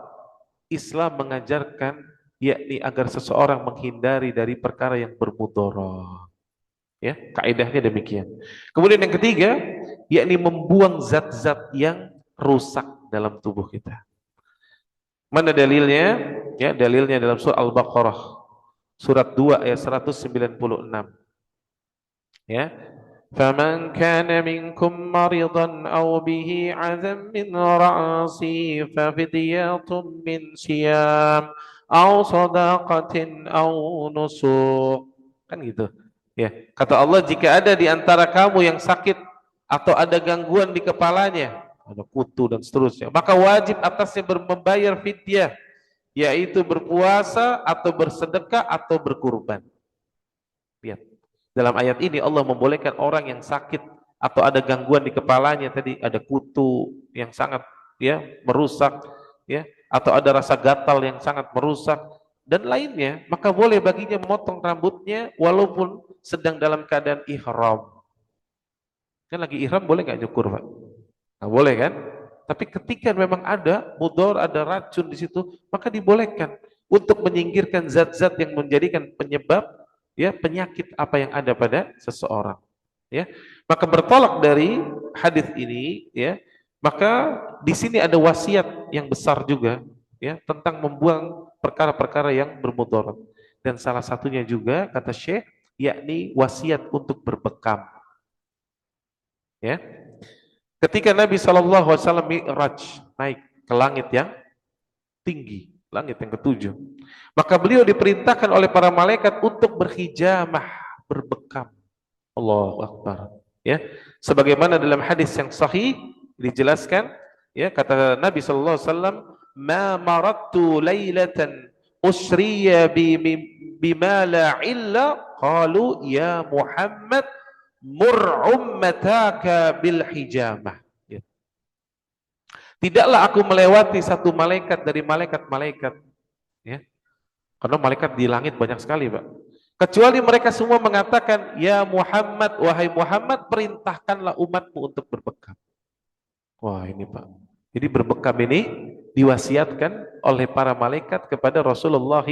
Islam mengajarkan yakni agar seseorang menghindari dari perkara yang bermudarat. Ya, kaidahnya demikian. Kemudian yang ketiga, yakni membuang zat-zat yang rusak dalam tubuh kita. Mana dalilnya? Ya, dalilnya dalam surah Al-Baqarah, surat 2 ayat 196. Ya. فَمَنْ كَانَ مِنْكُمْ مَرِضًا أَوْ بِهِ عَذًى مِنْ رَأْسِهِ فَفِدْيَةٌ مِنْ صِيَامٍ أَوْ صَدَقَةٍ أَوْ نُسُكٍ. Kan gitu. Ya, kata Allah, jika ada di antara kamu yang sakit atau ada gangguan di kepalanya, ada kutu dan seterusnya, maka wajib atasnya membayar fidyah, yaitu berpuasa atau bersedekah atau berkurban. Lihat. Dalam ayat ini Allah membolehkan orang yang sakit atau ada gangguan di kepalanya, tadi ada kutu yang sangat ya merusak ya, atau ada rasa gatal yang sangat merusak dan lainnya, maka boleh baginya memotong rambutnya walaupun sedang dalam keadaan ihram. Kan lagi ihram boleh nggak nyukur, Pak? Nggak boleh kan? Tapi ketika memang ada mudor, ada racun di situ, maka dibolehkan untuk menyingkirkan zat-zat yang menjadikan penyebab ya penyakit apa yang ada pada seseorang. Ya, maka bertolak dari hadis ini, ya, maka di sini ada wasiat yang besar juga, ya, tentang membuang perkara-perkara yang bermudarat. Dan salah satunya juga kata Syekh, yakni wasiat untuk berbekam. Ya, ketika Nabi SAW mi'raj, naik ke langit yang tinggi, langit yang ketujuh, maka beliau diperintahkan oleh para malaikat untuk berhijamah, berbekam. Allahu Akbar. Ya, sebagaimana dalam hadis yang sahih dijelaskan, ya, kata Nabi SAW, ma marattu lailatan usriya bima la illa qalu ya Muhammad mur ummataka bil hijamah. Ya. Tidaklah aku melewati satu malaikat dari malaikat-malaikat, ya. Karena malaikat di langit banyak sekali, Pak. Kecuali mereka semua mengatakan, ya Muhammad, wahai Muhammad, perintahkanlah umatmu untuk berbekam. Wah ini Pak. Jadi berbekam ini diwasiatkan oleh para malaikat kepada Rasulullah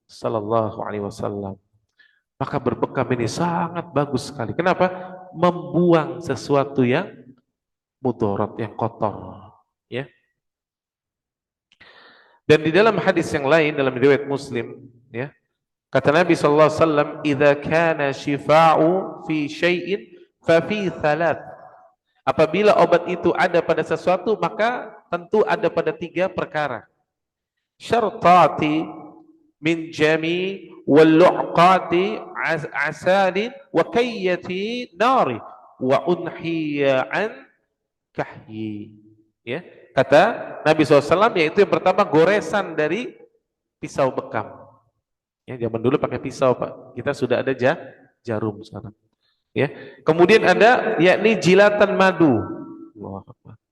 Sallallahu Alaihi Wasallam. Maka berbekam ini sangat bagus sekali. Kenapa? Membuang sesuatu yang mudarat, yang kotor. Ya. Dan di dalam hadis yang lain, dalam riwayat Muslim, ya, kata Nabi sallallahu alaihi wasallam, "Idza kana shifa'u fi syai'in fa fi thalath." Apabila obat itu ada pada sesuatu, maka tentu ada pada 3 perkara. Syartati min jami wal lu'qati asalin wa kayyati nari wa unhiya an kahyi. Ya, kata Nabi SAW, yaitu yang pertama goresan dari pisau bekam. Ya, zaman dulu pakai pisau, Pak. Kita sudah ada jarum sekarang. Ya. Kemudian ada yakni jilatan madu.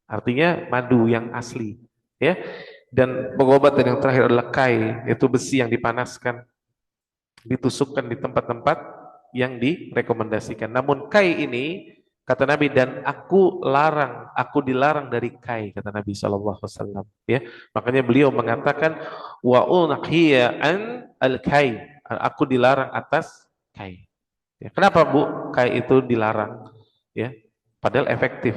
Artinya madu yang asli, ya. Dan pengobatan yang terakhir adalah kai, yaitu besi yang dipanaskan, ditusukkan di tempat-tempat yang direkomendasikan. Namun kai ini kata Nabi, dan aku dilarang dari kai, kata Nabi sallallahu alaihi wasallam, ya. Makanya beliau mengatakan wa unhiya an al-kai, aku dilarang atas kai. Ya, kenapa Bu kai itu dilarang? Ya, padahal efektif,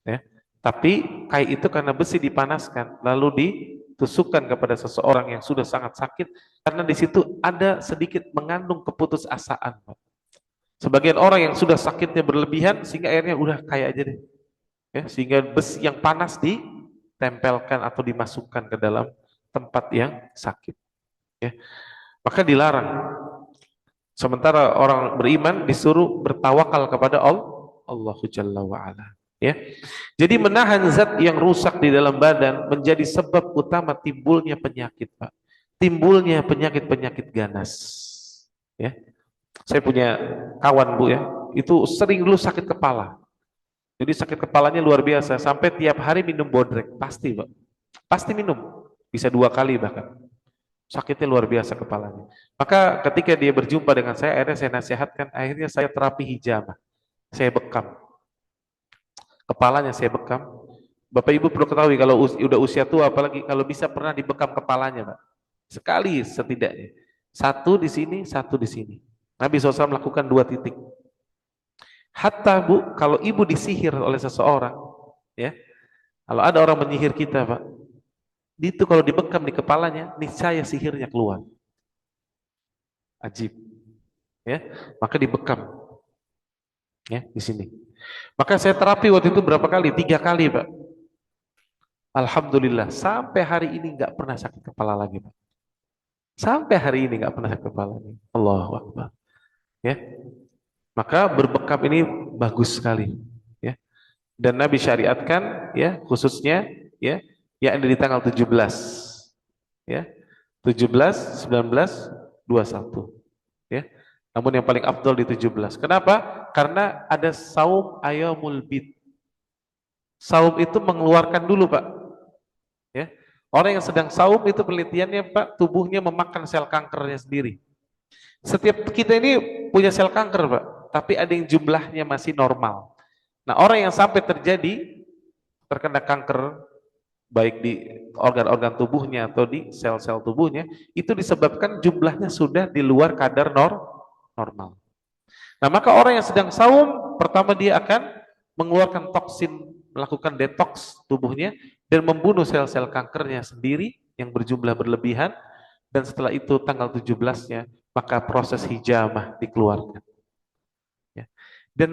ya. Tapi kai itu karena besi dipanaskan lalu ditusukkan kepada seseorang yang sudah sangat sakit, karena di situ ada sedikit mengandung keputusasaan, Pak. Sebagian orang yang sudah sakitnya berlebihan sehingga akhirnya udah kayak aja deh, ya, sehingga besi yang panas ditempelkan atau dimasukkan ke dalam tempat yang sakit, ya. Maka dilarang. Sementara orang beriman disuruh bertawakal kepada Allah Jalla wa'ala, ya. Jadi menahan zat yang rusak di dalam badan menjadi sebab utama timbulnya penyakit, Pak. Timbulnya penyakit-penyakit ganas, ya. Saya punya kawan Bu, ya, itu sering dulu sakit kepala. Jadi sakit kepalanya luar biasa, sampai tiap hari minum bodrek, pasti Pak. Pasti minum, bisa 2 kali bahkan. Sakitnya luar biasa kepalanya. Maka ketika dia berjumpa dengan saya, akhirnya saya nasihatkan, akhirnya saya terapi hijamah. Saya bekam. Kepalanya saya bekam. Bapak Ibu perlu ketahui, kalau udah usia tua, apalagi kalau bisa pernah dibekam kepalanya, Pak. Sekali setidaknya. 1 di sini, 1 di sini. Nabi SAW melakukan 2 titik. Hatta Bu, kalau ibu disihir oleh seseorang, ya, kalau ada orang menyihir kita, Pak, itu kalau dibekam di kepalanya, niscaya sihirnya keluar. Ajib, ya. Maka dibekam, ya, di sini. Maka saya terapi waktu itu berapa kali? 3 kali, Pak. Alhamdulillah, sampai hari ini nggak pernah sakit kepala lagi, Pak. Sampai hari ini nggak pernah sakit kepala lagi. Allahu Akbar. Ya. Maka berbekam ini bagus sekali, ya. Dan Nabi syariatkan, ya, khususnya, ya, yakni di tanggal 17, ya, 17, 19, 21, ya. Namun yang paling afdol di 17. Kenapa? Karena ada saum ayamul bid. Saum itu mengeluarkan dulu, Pak. Ya. Orang yang sedang saum itu penelitiannya, Pak, tubuhnya memakan sel kankernya sendiri. Setiap kita ini punya sel kanker, Pak, tapi ada yang jumlahnya masih normal. Nah, orang yang sampai terkena kanker baik di organ-organ tubuhnya atau di sel-sel tubuhnya, itu disebabkan jumlahnya sudah di luar kadar normal. Nah, maka orang yang sedang saum, pertama dia akan mengeluarkan toksin, melakukan detoks tubuhnya, dan membunuh sel-sel kankernya sendiri yang berjumlah berlebihan, dan setelah itu tanggal 17-nya, maka proses hijamah dikeluarkan. Ya. Dan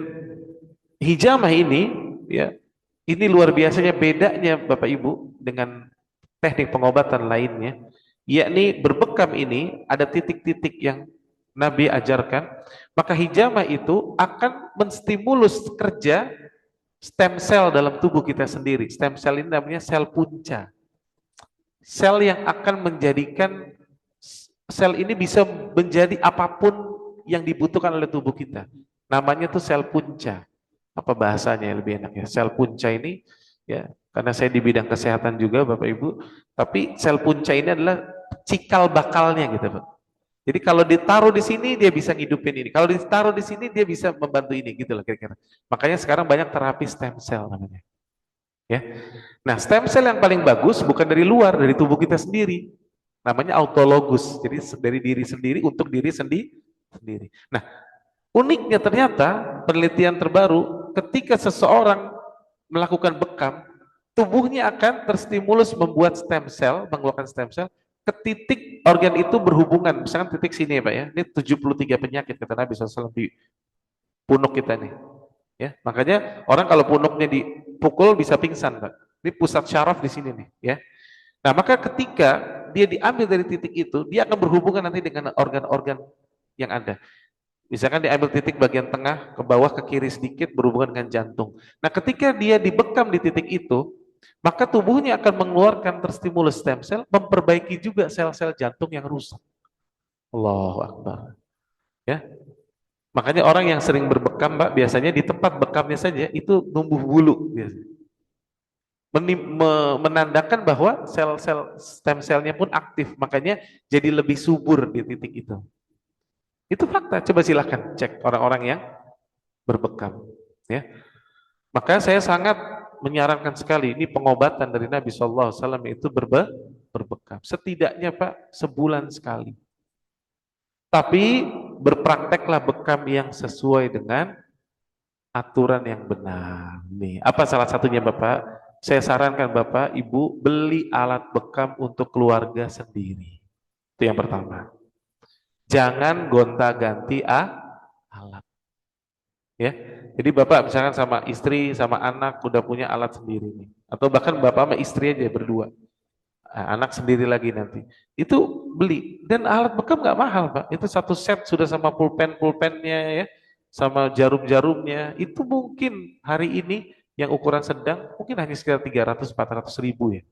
hijamah ini, ya, ini luar biasanya bedanya Bapak Ibu dengan teknik pengobatan lainnya, yakni berbekam ini ada titik-titik yang Nabi ajarkan, maka hijamah itu akan menstimulus kerja stem cell dalam tubuh kita sendiri. Stem cell ini namanya sel punca. Sel yang akan menjadikan sel ini bisa menjadi apapun yang dibutuhkan oleh tubuh kita. Namanya tuh sel punca. Apa bahasanya yang lebih enak ya? Sel punca ini ya, karena saya di bidang kesehatan juga Bapak Ibu, tapi sel punca ini adalah cikal bakalnya gitu, Pak. Jadi kalau ditaruh di sini dia bisa ngidupin ini. Kalau ditaruh di sini dia bisa membantu ini gitu loh kira-kira. Makanya sekarang banyak terapi stem cell namanya. Ya. Nah, stem cell yang paling bagus bukan dari luar, dari tubuh kita sendiri. Namanya autologus. Jadi dari diri sendiri untuk diri sendiri. Nah, uniknya ternyata penelitian terbaru ketika seseorang melakukan bekam, tubuhnya akan terstimulus membuat stem cell, mengeluarkan stem cell ke titik organ itu berhubungan. Misalkan titik sini ya Pak ya. Ini 73 penyakit kata Nabi SAW di punuk kita nih. Ya, makanya orang kalau punuknya dipukul bisa pingsan, Pak. Ini pusat syaraf di sini nih, ya. Nah, maka ketika dia diambil dari titik itu, dia akan berhubungan nanti dengan organ-organ yang ada. Misalkan diambil titik bagian tengah, ke bawah, ke kiri sedikit, berhubungan dengan jantung. Nah, ketika dia dibekam di titik itu, maka tubuhnya akan mengeluarkan terstimulus stem cell, memperbaiki juga sel-sel jantung yang rusak. Allahu Akbar. Ya, makanya orang yang sering berbekam, Mbak, biasanya di tempat bekamnya saja itu tumbuh bulu biasanya. Menandakan bahwa sel-sel stem selnya pun aktif, makanya jadi lebih subur di titik itu. Itu fakta, coba silahkan cek orang-orang yang berbekam. Ya. Maka saya sangat menyarankan sekali, ini pengobatan dari Nabi SAW itu berbekam. Setidaknya Pak, sebulan sekali. Tapi berprakteklah bekam yang sesuai dengan aturan yang benar. Nih, apa salah satunya Bapak? Saya sarankan Bapak, Ibu beli alat bekam untuk keluarga sendiri. Itu yang pertama. Jangan gonta-ganti alat. Ya. Jadi Bapak misalkan sama istri, sama anak udah punya alat sendiri nih. Atau bahkan Bapak sama istri aja berdua. Anak sendiri lagi nanti. Itu beli. Dan alat bekam nggak mahal, Pak. Itu satu set sudah sama pulpennya ya, sama jarum-jarumnya. Itu mungkin hari ini yang ukuran sedang mungkin hanya sekitar 300-400 ribu ya.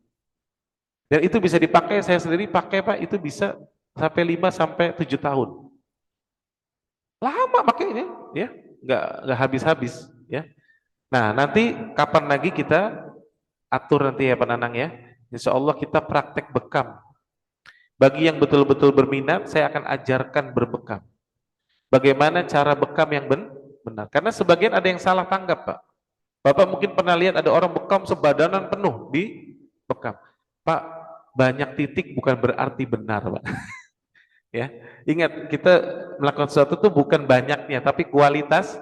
Dan itu bisa dipakai, saya sendiri pakai Pak, itu bisa sampai 5 sampai 7 tahun. Lama pakainya ya, nggak habis-habis ya. Nah, nanti kapan lagi kita atur nanti ya Pak Nanang ya. Insya Allah kita praktek bekam. Bagi yang betul-betul berminat, saya akan ajarkan berbekam. Bagaimana cara bekam yang benar. Karena sebagian ada yang salah tanggap, Pak. Bapak mungkin pernah lihat ada orang bekam sebadanan penuh di bekam. Pak, banyak titik bukan berarti benar, Pak. Ya, ingat kita melakukan sesuatu itu bukan banyaknya, tapi kualitas.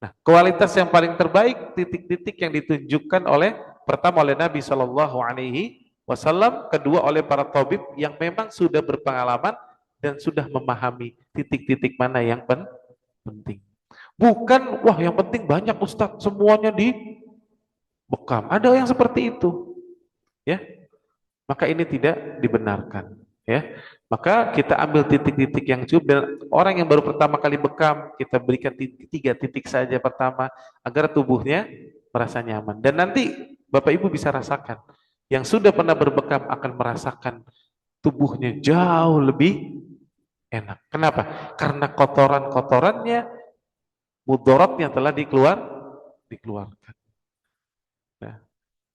Nah, kualitas yang paling terbaik titik-titik yang ditunjukkan oleh pertama oleh Nabi Shallallahu Alaihi Wasallam, kedua oleh para tabib yang memang sudah berpengalaman dan sudah memahami titik-titik mana yang penting. Bukan, wah yang penting banyak Ustadz, semuanya dibekam. Ada yang seperti itu, ya. Maka ini tidak dibenarkan, ya. Maka kita ambil titik-titik yang cukup dan orang yang baru pertama kali bekam kita berikan 3 titik saja pertama agar tubuhnya merasa nyaman. Dan nanti Bapak Ibu bisa rasakan, yang sudah pernah berbekam akan merasakan tubuhnya jauh lebih enak. Kenapa? Karena kotoran-kotorannya, mudaratnya telah dikeluarkan. Nah,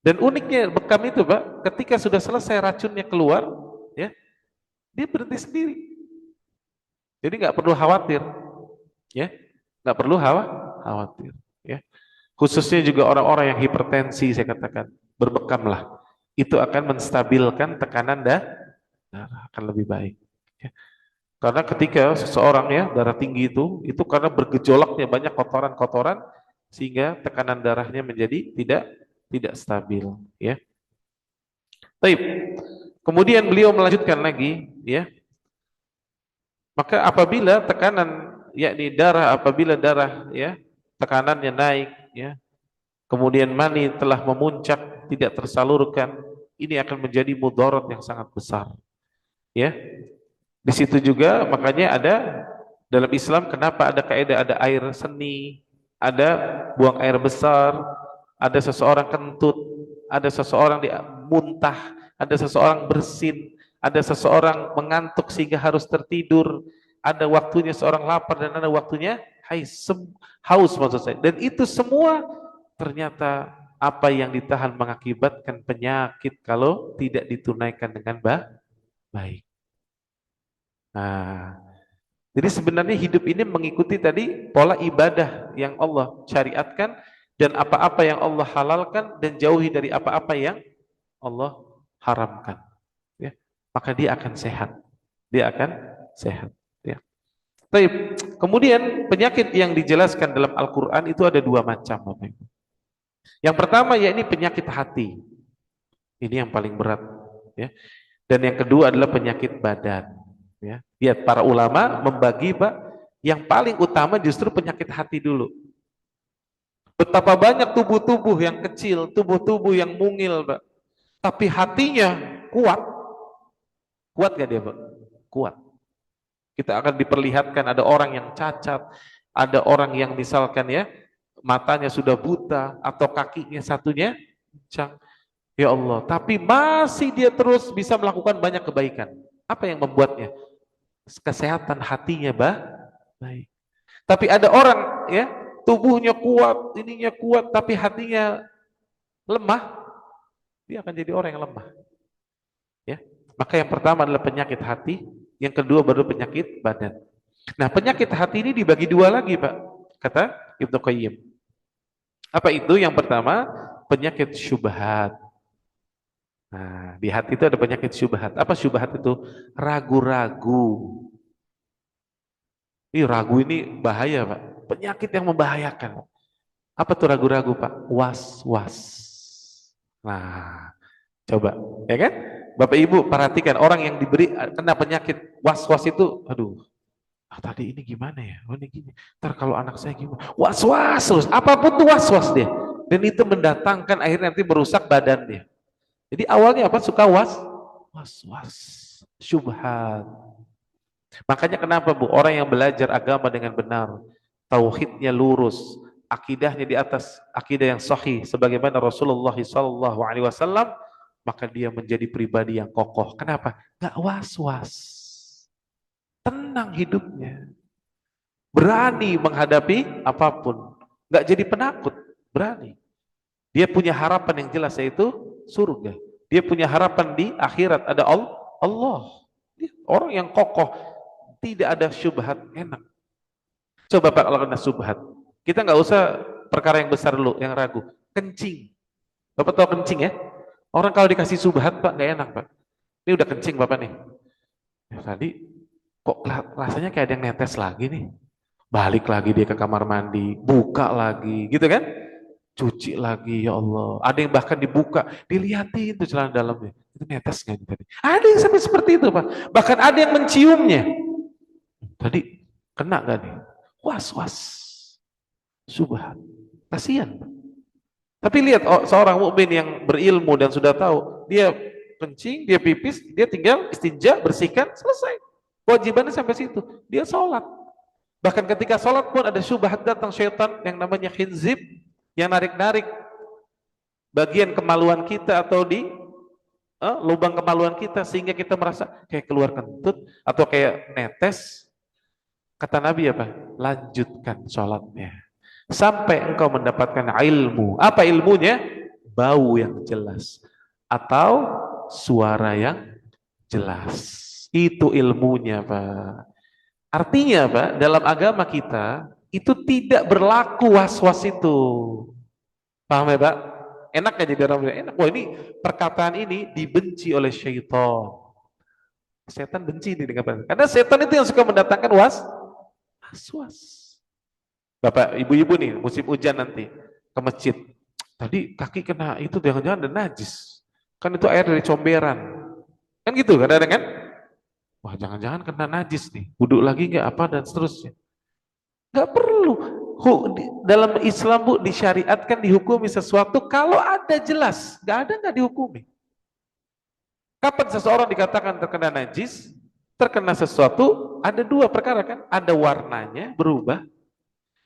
dan uniknya bekam itu, Pak, ketika sudah selesai racunnya keluar, ya, dia berhenti sendiri. Jadi nggak perlu khawatir, ya, nggak perlu khawatir, ya. Khususnya juga orang-orang yang hipertensi, saya katakan, berbekamlah. Itu akan menstabilkan tekanan darah akan lebih baik. Ya. Karena ketika seseorang ya darah tinggi itu karena bergejolaknya banyak kotoran-kotoran sehingga tekanan darahnya menjadi tidak stabil. Ya. Baik. Kemudian beliau melanjutkan lagi, ya. Maka apabila tekanan yakni darah apabila darah ya tekanannya naik ya kemudian mani telah memuncak tidak tersalurkan ini akan menjadi mudarat yang sangat besar ya di situ juga makanya ada dalam Islam kenapa ada kaidah ada air seni ada buang air besar ada seseorang kentut ada seseorang muntah ada seseorang bersin ada seseorang mengantuk sehingga harus tertidur ada waktunya seorang lapar dan ada waktunya haus maksud saya dan itu semua ternyata apa yang ditahan mengakibatkan penyakit kalau tidak ditunaikan dengan baik. Nah, jadi sebenarnya hidup ini mengikuti tadi pola ibadah yang Allah syariatkan dan apa-apa yang Allah halalkan dan jauhi dari apa-apa yang Allah haramkan. Ya, maka dia akan sehat. Dia akan sehat. Ya. Baik. Kemudian penyakit yang dijelaskan dalam Al-Quran itu ada dua macam, Bapak Ibu. Yang pertama yakni penyakit hati. Ini yang paling berat. Ya. Dan yang kedua adalah penyakit badan. Ya. Lihat para ulama membagi Pak, yang paling utama justru penyakit hati dulu. Betapa banyak tubuh-tubuh yang kecil, tubuh-tubuh yang mungil Pak. Tapi hatinya kuat. Kuat gak dia Pak? Kuat. Kita akan diperlihatkan ada orang yang cacat, ada orang yang misalkan ya matanya sudah buta atau kakinya satunya pincang. Ya Allah, tapi masih dia terus bisa melakukan banyak kebaikan. Apa yang membuatnya? Kesehatan hatinya baik. Tapi ada orang ya, tubuhnya kuat, ininya kuat, tapi hatinya lemah, dia akan jadi orang yang lemah. Ya. Maka yang pertama adalah penyakit hati, yang kedua baru penyakit badan. Nah, penyakit hati ini dibagi dua lagi, Pak. Kata Ibnu Qayyim. Apa itu? Yang pertama, penyakit syubhat. Nah, di hati itu ada penyakit syubhat. Apa syubhat itu? Ragu-ragu. Ini ragu ini bahaya, Pak. Penyakit yang membahayakan. Apa tuh ragu-ragu, Pak? Was-was. Nah, coba, ya kan? Bapak Ibu perhatikan orang yang diberi kena penyakit was-was itu, aduh, tadi ini gimana ya? Oh ini gini. Ntar kalau anak saya gimana? Was-was terus. Apapun tuh was-was dia. Dan itu mendatangkan akhirnya nanti merusak badan dia. Jadi awalnya apa? Suka was-was, syubhat. Makanya kenapa Bu? Orang yang belajar agama dengan benar, tauhidnya lurus, akidahnya di atas akidah yang sahih, sebagaimana Rasulullah SAW, maka dia menjadi pribadi yang kokoh. Kenapa? Gak was-was, tenang hidupnya, berani menghadapi apapun, gak jadi penakut, berani. Dia punya harapan yang jelas yaitu surga. Dia punya harapan di akhirat ada Allah. Orang yang kokoh, tidak ada syubhat, enak. Coba Pak kalau kena syubhat, kita nggak usah perkara yang besar dulu, yang ragu. Kencing, Bapak tahu kencing ya? Orang kalau dikasih syubhat Pak nggak enak Pak. Ini udah kencing Bapak nih. Ya, tadi kok rasanya kayak ada yang netes lagi nih. Balik lagi dia ke kamar mandi, buka lagi, gitu kan? Cuci lagi, ya Allah. Ada yang bahkan dibuka, dilihatin tuh celana dalamnya. Itu netes nggak tadi? Ada yang sampai seperti itu Pak. Bahkan ada yang menciumnya. Tadi kena gak nih? Was-was. Subhan. Kasihan. Tapi lihat seorang mukmin yang berilmu dan sudah tahu, dia kencing, dia pipis, dia tinggal istinja, bersihkan, selesai. Kewajibannya sampai situ. Dia sholat. Bahkan ketika sholat pun ada syubhat datang syaitan yang namanya khinzib, yang narik-narik bagian kemaluan kita atau di lubang kemaluan kita sehingga kita merasa kayak keluar kentut atau kayak netes. Kata Nabi apa? Lanjutkan sholatnya sampai engkau mendapatkan ilmu. Apa ilmunya? Bau yang jelas atau suara yang jelas. Itu ilmunya, Pak. Artinya, Pak, dalam agama kita itu tidak berlaku was-was itu. Paham ya, Pak? Enak ya jadi orang bilang, enak. Wah, ini perkataan ini dibenci oleh syaitan. Setan benci ini dengan perkataan. Karena setan itu yang suka mendatangkan was-was. Bapak, ibu-ibu nih, musim hujan nanti ke masjid. Tadi kaki kena itu jangan-jangan ada najis. Kan itu air dari comberan. Kan gitu, kadang-kadang kan? Wah, jangan-jangan kena najis nih. Wudhu lagi nggak apa dan seterusnya. Nggak perlu. Dalam Islam, Bu, disyariatkan dihukumi sesuatu kalau ada jelas. Nggak ada nggak dihukumi. Kapan seseorang dikatakan terkena najis, terkena sesuatu, ada dua perkara kan? Ada warnanya berubah,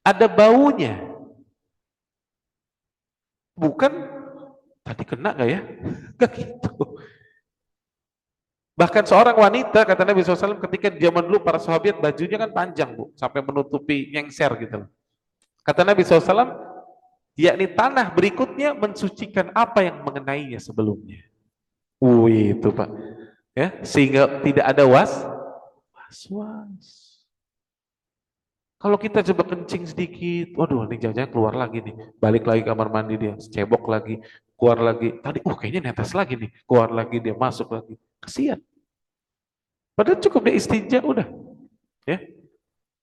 ada baunya. Bukan tadi kena nggak ya? Nggak gitu. Bahkan seorang wanita, kata Nabi SAW, ketika di zaman dulu para sahabat bajunya kan panjang, Bu, sampai menutupi nyengser gitu loh. Kata Nabi SAW, yakni tanah berikutnya mensucikan apa yang mengenainya sebelumnya. Itu Pak, ya, sehingga tidak ada was-was. Kalau kita coba kencing sedikit, waduh, ini jangan-jangan keluar lagi nih, balik lagi kamar mandi dia, cebok lagi, keluar lagi, tadi, kayaknya netes lagi nih, keluar lagi dia, masuk lagi, kasihan. Padahal cukup dia istinja udah, ya.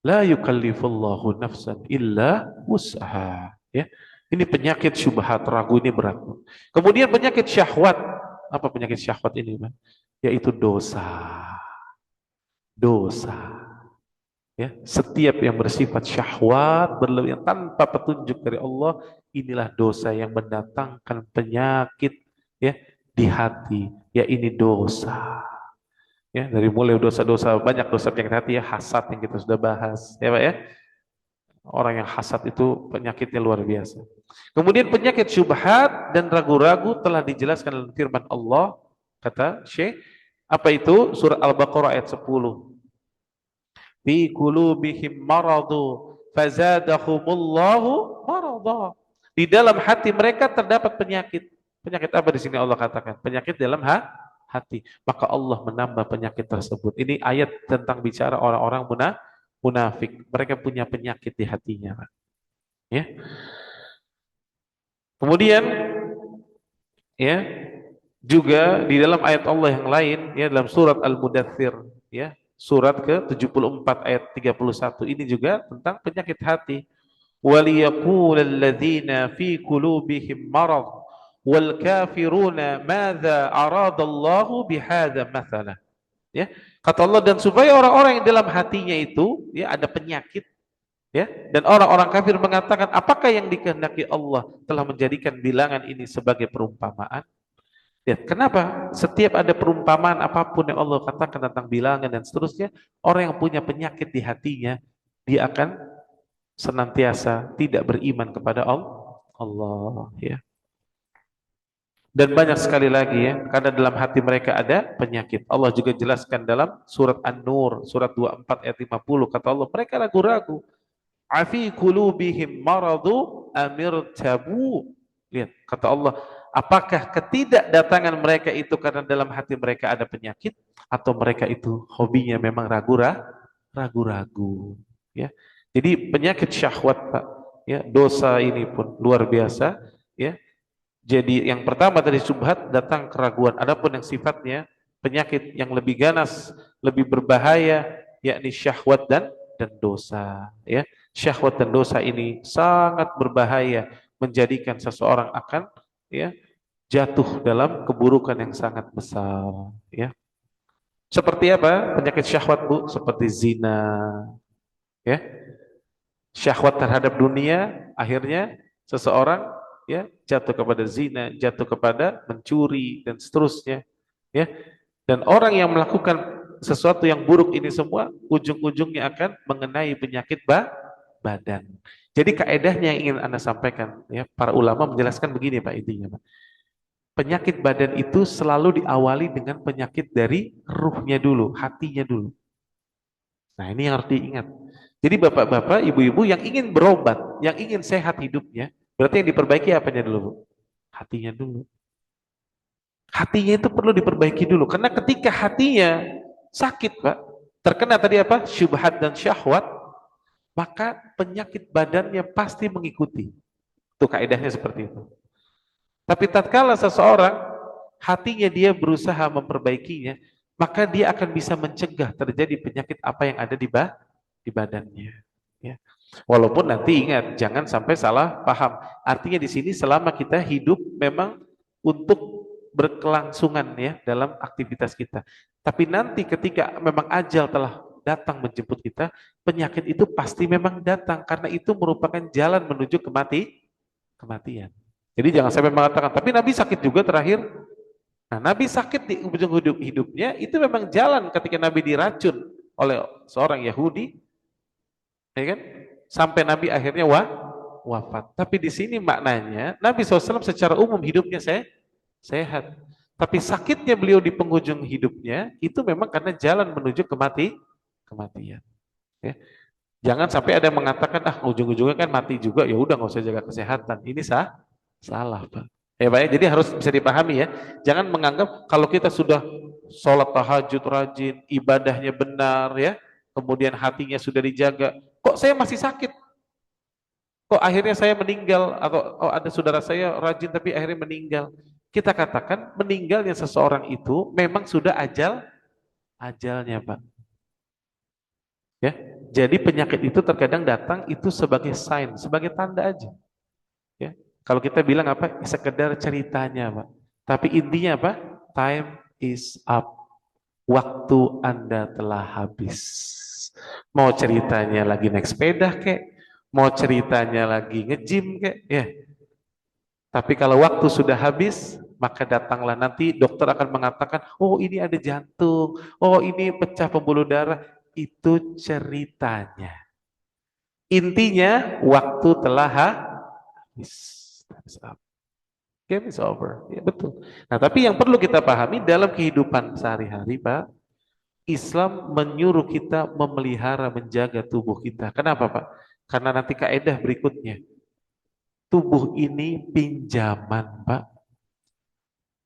La yukallifullahu nafsan illa wus'aha, ya. Ini penyakit syubhat, ragu ini berat. Kemudian penyakit syahwat. Apa penyakit syahwat ini, Pak? Yaitu dosa. Dosa. Ya, setiap yang bersifat syahwat berlebihan tanpa petunjuk dari Allah, inilah dosa yang mendatangkan penyakit, ya, di hati. Ya, ini dosa. Ya, dari mulai dosa-dosa, banyak dosa penyakit hati, ya, hasad yang kita sudah bahas, ya Pak ya. Orang yang hasad itu penyakitnya luar biasa. Kemudian penyakit syubhat dan ragu-ragu telah dijelaskan dalam firman Allah, kata Syekh, apa itu? Surah Al-Baqarah ayat 10. Fi qulubihim maradu fazadahumullahu marada. Di dalam hati mereka terdapat penyakit. Penyakit apa di sini Allah katakan? Penyakit dalam hati. Maka Allah menambah penyakit tersebut. Ini ayat tentang bicara orang-orang munafik. Mereka punya penyakit di hatinya. Ya. Kemudian, ya, juga di dalam ayat Allah yang lain, ya, dalam surat Al-Mudaththir, ya, surat ke-74 ayat 31, ini juga tentang penyakit hati. وَلِيَقُولَ الَّذِينَ فِي قُلُوبِهِم مَرَضٌ وَالْكَافِرُونَ مَاذَا أَرَادَ اللَّهُ بِهَذَا مَثَلًا. Ya, kata Allah, dan supaya orang-orang yang dalam hatinya itu, ya, ada penyakit, ya, dan orang-orang kafir mengatakan, apakah yang dikehendaki Allah telah menjadikan bilangan ini sebagai perumpamaan? Ya, kenapa? Setiap ada perumpamaan apapun yang Allah katakan tentang bilangan dan seterusnya, orang yang punya penyakit di hatinya, dia akan senantiasa tidak beriman kepada Allah, ya. Dan banyak sekali lagi, ya, karena dalam hati mereka ada penyakit. Allah juga jelaskan dalam surat An-Nur, surat 24 ayat 50, kata Allah, mereka ragu-ragu. Afi qulubihim maradu amirtabu. Lihat, kata Allah, apakah ketidakdatangan mereka itu karena dalam hati mereka ada penyakit, atau mereka itu hobinya memang ragu-ragu, ya. Jadi penyakit syahwat, Pak, ya, dosa ini pun luar biasa, ya. Jadi yang pertama tadi syubhat, datang keraguan. Adapun yang sifatnya penyakit yang lebih ganas, lebih berbahaya, yakni syahwat dan dosa, ya. Syahwat dan dosa ini sangat berbahaya, menjadikan seseorang akan, ya, jatuh dalam keburukan yang sangat besar, ya. Seperti apa penyakit syahwat, Bu? Seperti zina, ya. Syahwat terhadap dunia, akhirnya seseorang, ya, jatuh kepada zina, jatuh kepada mencuri dan seterusnya, ya. Dan orang yang melakukan sesuatu yang buruk ini semua ujung-ujungnya akan mengenai penyakit badan. Jadi kaedahnya yang ingin Anda sampaikan, ya, para ulama menjelaskan begini, Pak, intinya, Pak. Penyakit badan itu selalu diawali dengan penyakit dari ruhnya dulu, hatinya dulu. Nah, ini yang harus diingat. Jadi bapak-bapak, ibu-ibu yang ingin berobat, yang ingin sehat hidupnya, berarti yang diperbaiki apanya dulu, Bu? Hatinya dulu. Hatinya itu perlu diperbaiki dulu. Karena ketika hatinya sakit, Pak, terkena tadi apa? Syubhat dan syahwat, maka penyakit badannya pasti mengikuti. Itu kaidahnya seperti itu. Tapi tatkala seseorang hatinya dia berusaha memperbaikinya, maka dia akan bisa mencegah terjadi penyakit apa yang ada di badannya. Ya. Walaupun nanti ingat, jangan sampai salah paham. Artinya di sini selama kita hidup memang untuk berkelangsungan ya dalam aktivitas kita. Tapi nanti ketika memang ajal telah datang menjemput kita, penyakit itu pasti memang datang karena itu merupakan jalan menuju kematian. Jadi jangan sampai mengatakan, tapi Nabi sakit juga terakhir. Nah, Nabi sakit di ujung hidupnya, itu memang jalan ketika Nabi diracun oleh seorang Yahudi, ya kan? Sampai Nabi akhirnya wafat. Tapi di sini maknanya, Nabi SAW secara umum hidupnya sehat. Tapi sakitnya beliau di penghujung hidupnya, itu memang karena jalan menuju kematian. Ya. Jangan sampai ada yang mengatakan, ujung-ujungnya kan mati juga, ya udah nggak usah jaga kesehatan. Ini salah, Pak. Ya, Pak ya. Jadi harus bisa dipahami ya. Jangan menganggap kalau kita sudah sholat tahajud rajin, ibadahnya benar ya, kemudian hatinya sudah dijaga, kok saya masih sakit? Kok akhirnya saya meninggal? Atau ada saudara saya rajin tapi akhirnya meninggal? Kita katakan meninggalnya seseorang itu memang sudah ajalnya, Pak. Ya. Jadi penyakit itu terkadang datang itu sebagai sign, sebagai tanda aja. Ya. Kalau kita bilang apa? Sekedar ceritanya, Pak. Tapi intinya apa? Time is up. Waktu Anda telah habis. Mau ceritanya lagi naik sepeda kek, mau ceritanya lagi nge-gym kek, ya. Tapi kalau waktu sudah habis, maka datanglah nanti dokter akan mengatakan, oh ini ada jantung, oh ini pecah pembuluh darah. Itu ceritanya. Intinya waktu telah habis. Game is over. Ya, betul. Nah, tapi yang perlu kita pahami dalam kehidupan sehari-hari, Pak, Islam menyuruh kita memelihara, menjaga tubuh kita. Kenapa, Pak? Karena nanti kaidah berikutnya. Tubuh ini pinjaman, Pak.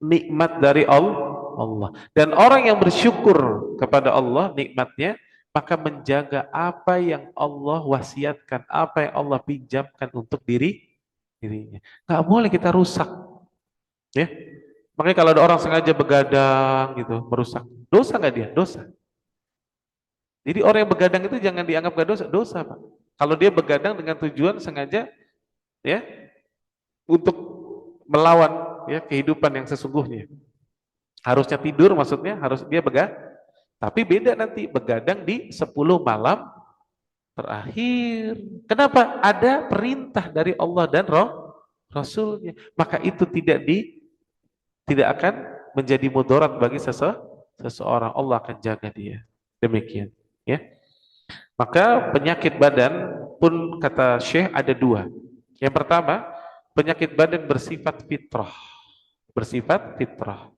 Nikmat dari Allah. Dan orang yang bersyukur kepada Allah nikmatnya, maka menjaga apa yang Allah wasiatkan, apa yang Allah pinjamkan untuk dirinya. Nggak boleh kita rusak. Ya. Makanya kalau ada orang sengaja begadang gitu, merusak. Dosa nggak dia? Dosa. Jadi orang yang begadang itu jangan dianggap gak dosa, dosa, Pak. Kalau dia begadang dengan tujuan sengaja ya untuk melawan ya kehidupan yang sesungguhnya. Harusnya tidur maksudnya, harus dia begadang. Tapi beda nanti begadang di 10 malam terakhir. Kenapa? Ada perintah dari Allah dan Rasulnya. Maka itu tidak akan menjadi mudarat bagi seseorang. Allah akan jaga dia. Demikian. Ya. Maka penyakit badan pun kata Syekh ada dua. Yang pertama, penyakit badan bersifat fitrah. Bersifat fitrah.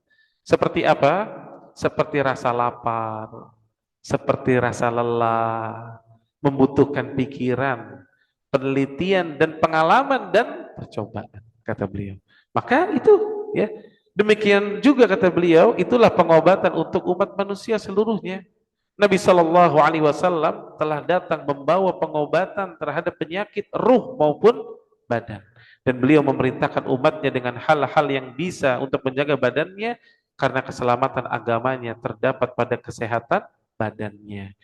Seperti apa? Seperti rasa lapar, seperti rasa lelah, membutuhkan pikiran, penelitian dan pengalaman dan percobaan, kata beliau. Maka itu ya, demikian juga kata beliau, itulah pengobatan untuk umat manusia seluruhnya. Nabi Shallallahu Alaihi Wasallam telah datang membawa pengobatan terhadap penyakit ruh maupun badan. Dan beliau memerintahkan umatnya dengan hal-hal yang bisa untuk menjaga badannya karena keselamatan agamanya terdapat pada kesehatan badannya.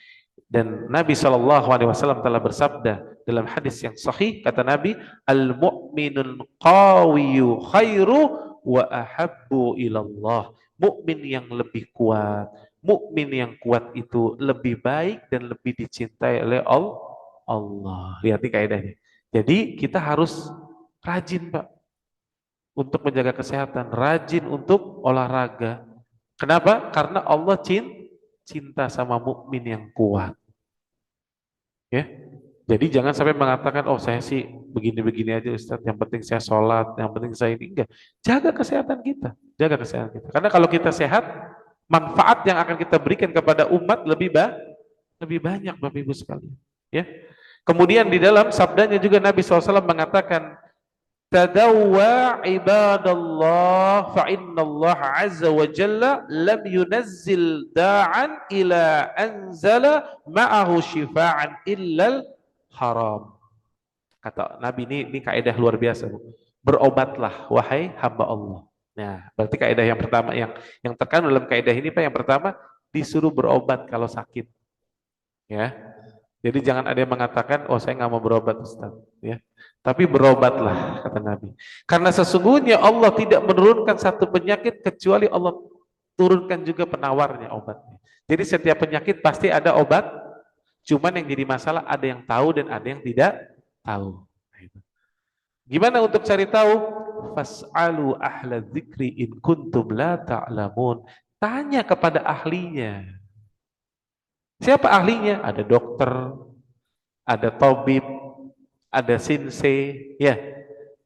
Dan Nabi Shallallahu Alaihi Wasallam telah bersabda dalam hadis yang sahih, kata Nabi, al-mu'minul qawiyu khairu wa ahabbu ilallah. Mukmin yang lebih kuat, mukmin yang kuat itu lebih baik dan lebih dicintai oleh Allah. Lihat nih kaidahnya. Jadi kita harus rajin, Pak, untuk menjaga kesehatan, rajin untuk olahraga. Kenapa? Karena Allah cinta sama mukmin yang kuat. Ya. Jadi jangan sampai mengatakan, oh saya sih begini-begini aja Ustaz, yang penting saya sholat, yang penting saya ini. Enggak. Jaga kesehatan kita, jaga kesehatan kita. Karena kalau kita sehat, manfaat yang akan kita berikan kepada umat lebih banyak Bapak Ibu sekalian. Ya. Kemudian di dalam sabdanya juga Nabi SAW mengatakan, tadawwa ibadallah fa Allah azza wa jalla lam yunazzil da'an ila anzala ma'ahu shifa'an illal haram. Kata Nabi ini kaidah luar biasa, Bu. Berobatlah wahai hamba Allah. Nah, berarti kaidah yang pertama yang terkandung dalam kaidah ini Pak, yang pertama disuruh berobat kalau sakit. Ya. Jadi jangan ada yang mengatakan, oh saya nggak mau berobat Ustaz. Ya. Tapi berobatlah, kata Nabi. Karena sesungguhnya Allah tidak menurunkan satu penyakit kecuali Allah turunkan juga penawarnya obatnya. Jadi setiap penyakit pasti ada obat, cuman yang jadi masalah ada yang tahu dan ada yang tidak tahu. Gimana untuk cari tahu? Fas'alu ahla dzikri in kuntum la ta'lamun. Tanya kepada ahlinya. Siapa ahlinya? Ada dokter, ada tabib, ada sinse, ya.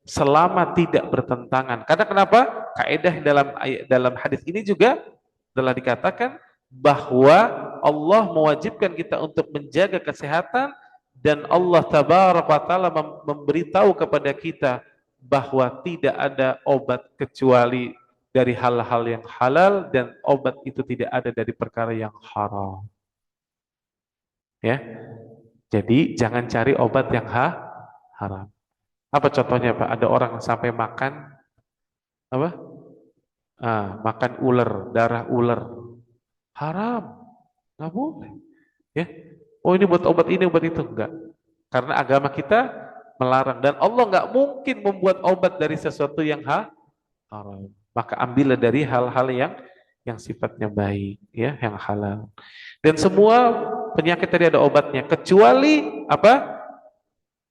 Selama tidak bertentangan. Karena kenapa? Kaidah dalam hadis ini juga telah dikatakan bahwa Allah mewajibkan kita untuk menjaga kesehatan dan Allah tabaraka wa taala memberitahu kepada kita bahwa tidak ada obat kecuali dari hal-hal yang halal dan obat itu tidak ada dari perkara yang haram. Ya. Jadi jangan cari obat yang haram. Apa contohnya Pak? Ada orang sampai makan apa? Makan ular, darah ular. Haram. Nggak boleh. Ya. Oh ini buat obat ini, obat itu. Enggak. Karena agama kita melarang. Dan Allah nggak mungkin membuat obat dari sesuatu yang haram. Maka ambillah dari hal-hal yang sifatnya baik, ya, yang halal. Dan semua penyakit tadi ada obatnya, kecuali apa?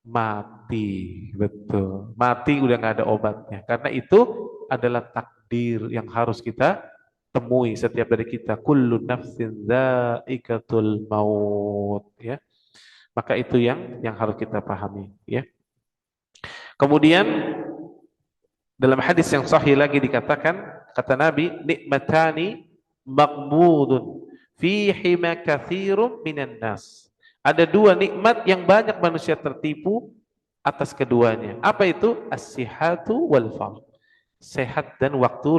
Mati. Betul. Mati udah nggak ada obatnya. Karena itu adalah takdir yang harus kita temui setiap dari kita. Kullu nafsin dha'iqatul maut, ya. Maka itu yang harus kita pahami, ya. Kemudian dalam hadis yang sahih lagi dikatakan, kata Nabi, nikmatani maghmudun fihima katsirun minan nas. Ada dua nikmat yang banyak manusia tertipu atas keduanya. Apa itu? As-sihhatu wal farq. Sehat dan waktu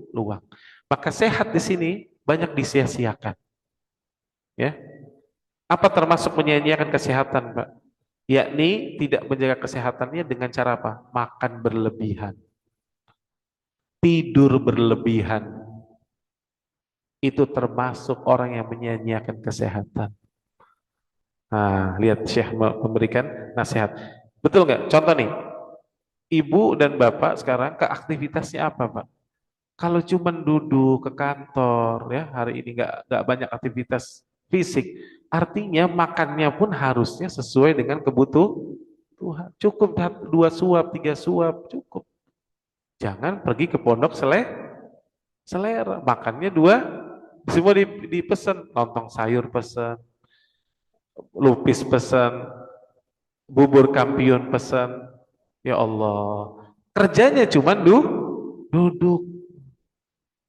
luang. Maka sehat di sini banyak disia-siakan. Ya. Apa termasuk menyia-nyiakan kesehatan, Pak? Yakni tidak menjaga kesehatannya dengan cara apa? Makan berlebihan. Tidur berlebihan. Itu termasuk orang yang menyia-nyiakan kesehatan. Nah, lihat Syekh memberikan nasihat. Betul nggak? Contoh nih, ibu dan bapak sekarang ke aktivitasnya apa, Pak? Kalau cuma duduk ke kantor, ya hari ini nggak banyak aktivitas fisik, artinya makannya pun harusnya sesuai dengan kebutuhan. Cukup 2 suap, 3 suap, cukup. Jangan pergi ke pondok selera, makannya 2, semua dipesan, lontong sayur pesan, lupis pesan, bubur kampiun pesan. Ya Allah, kerjanya cuma duduk,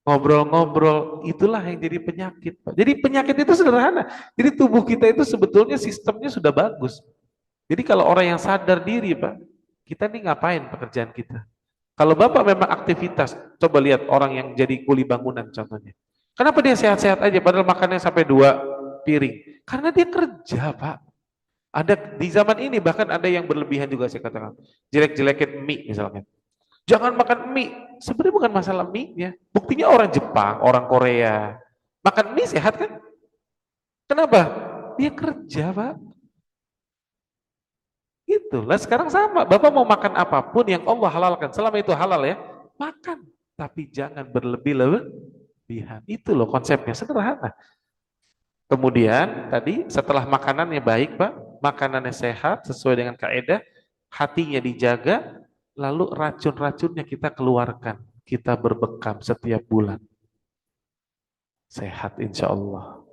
ngobrol-ngobrol, itulah yang jadi penyakit, Pak. Jadi penyakit itu sederhana. Jadi tubuh kita itu sebetulnya sistemnya sudah bagus. Jadi kalau orang yang sadar diri, Pak, kita nih ngapain pekerjaan kita? Kalau Bapak memang aktivitas, coba lihat orang yang jadi kuli bangunan contohnya. Kenapa dia sehat-sehat aja padahal makannya sampai 2 piring? Karena dia kerja, Pak. Ada di zaman ini bahkan ada yang berlebihan juga saya katakan. Jelek-jelekin mie misalnya. Jangan makan mie. Sebenarnya bukan masalah mie-nya. Buktinya orang Jepang, orang Korea. Makan mie sehat kan? Kenapa? Dia kerja, Pak. Gitu. Lah sekarang sama. Bapak mau makan apapun yang Allah halalkan. Selama itu halal ya, makan. Tapi jangan berlebihan. Itu loh konsepnya. Sederhana. Kemudian tadi setelah makanannya baik, Pak. Makanannya sehat sesuai dengan kaidah. Hatinya dijaga. Lalu racun-racunnya kita keluarkan. Kita berbekam setiap bulan. Sehat insya Allah.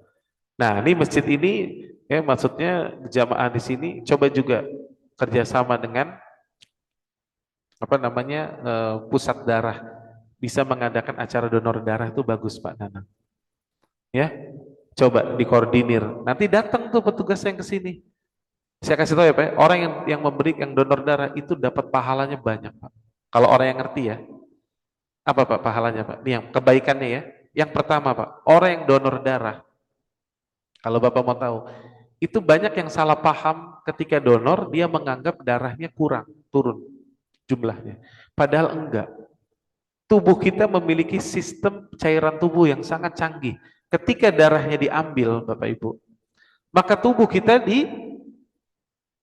Nah ini masjid ini Ya, maksudnya jamaah di sini coba juga kerjasama dengan apa namanya pusat darah, bisa mengadakan acara donor darah itu bagus Pak Nanang. Ya, coba dikoordinir. Nanti datang tuh petugas yang ke sini. Saya kasih tahu ya Pak, orang yang memberi yang donor darah itu dapat pahalanya banyak Pak. Kalau orang yang ngerti ya. Apa Pak pahalanya Pak? Ini yang kebaikannya ya. Yang pertama Pak, orang yang donor darah, kalau Bapak mau tahu, itu banyak yang salah paham ketika donor, dia menganggap darahnya kurang, turun jumlahnya. Padahal enggak. Tubuh kita memiliki sistem cairan tubuh yang sangat canggih. Ketika darahnya diambil, Bapak Ibu, maka tubuh kita di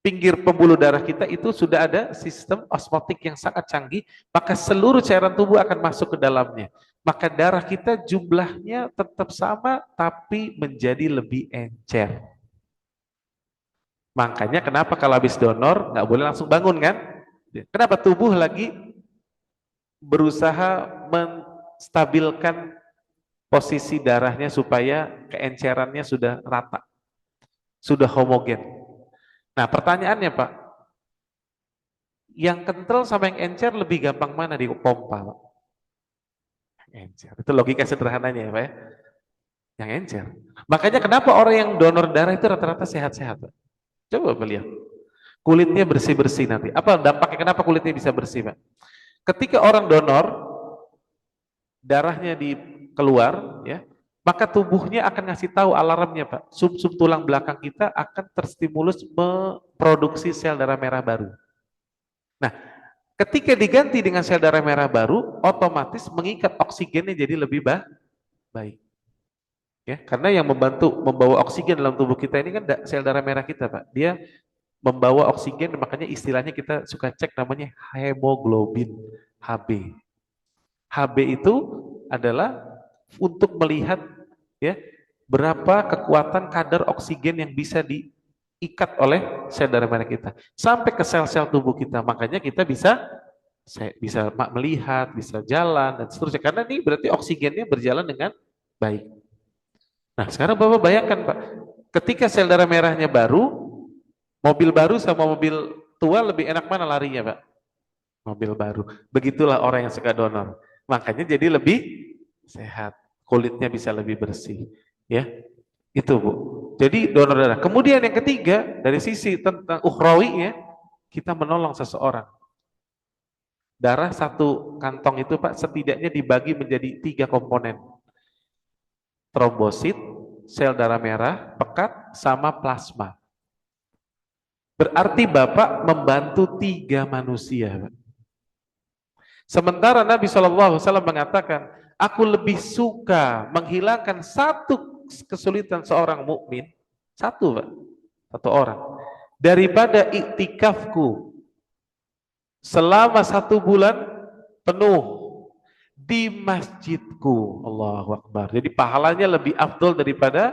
pinggir pembuluh darah kita itu sudah ada sistem osmotik yang sangat canggih, maka seluruh cairan tubuh akan masuk ke dalamnya. Maka darah kita jumlahnya tetap sama, tapi menjadi lebih encer. Makanya kenapa kalau habis donor nggak boleh langsung bangun kan? Kenapa tubuh lagi berusaha menstabilkan posisi darahnya supaya keencerannya sudah rata, sudah homogen. Nah pertanyaannya Pak, yang kental sama yang encer lebih gampang mana di pompa Pak? Encer. Itu logika sederhananya ya Pak ya. Yang encer. Makanya kenapa orang yang donor darah itu rata-rata sehat-sehat Pak? Coba beliau. Kulitnya bersih-bersih nanti. Apa dampaknya kenapa kulitnya bisa bersih Pak? Ketika orang donor, darahnya keluar ya, maka tubuhnya akan ngasih tahu alarmnya Pak. Sum-sum tulang belakang kita akan terstimulus memproduksi sel darah merah baru. Nah, ketika diganti dengan sel darah merah baru, otomatis mengikat oksigennya jadi lebih baik. Ya, karena yang membawa oksigen dalam tubuh kita ini kan sel darah merah kita, Pak. Dia membawa oksigen, makanya istilahnya kita suka cek namanya hemoglobin HB. HB itu adalah untuk melihat ya berapa kekuatan kadar oksigen yang bisa diikat oleh sel darah merah kita sampai ke sel-sel tubuh kita. Makanya kita bisa melihat, bisa jalan dan seterusnya. Karena ini berarti oksigennya berjalan dengan baik. Nah, sekarang Bapak bayangkan Pak, ketika sel darah merahnya baru, mobil baru sama mobil tua lebih enak mana larinya Pak? Mobil baru. Begitulah orang yang suka donor. Makanya jadi lebih sehat, kulitnya bisa lebih bersih. Ya, itu Bu. Jadi donor darah. Kemudian yang ketiga, dari sisi tentang ukhrawi ya, kita menolong seseorang. Darah satu kantong itu Pak setidaknya dibagi menjadi 3 komponen. Trombosit, sel darah merah, pekat, sama plasma. Berarti Bapak membantu 3 manusia. Sementara Nabi SAW mengatakan, aku lebih suka menghilangkan satu kesulitan seorang mukmin, satu Pak, satu orang, daripada iktikafku selama 1 bulan penuh di masjidku. Allahu Akbar. Jadi pahalanya lebih afdol daripada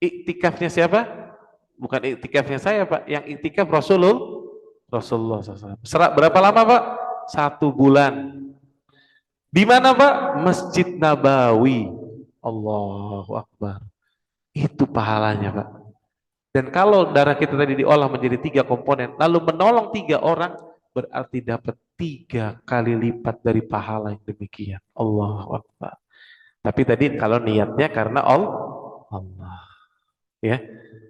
iktikafnya siapa? Bukan iktikafnya saya Pak, yang iktikaf Rasulullah SAW. Berapa lama Pak? 1 bulan. Di mana Pak? Masjid Nabawi. Allahu Akbar. Itu pahalanya Pak. Dan kalau darah kita tadi diolah menjadi 3 komponen, lalu menolong 3 orang, berarti dapat 3 kali lipat dari pahala yang demikian. Allahu Akbar. Tapi tadi kalau niatnya karena Allah. Ya.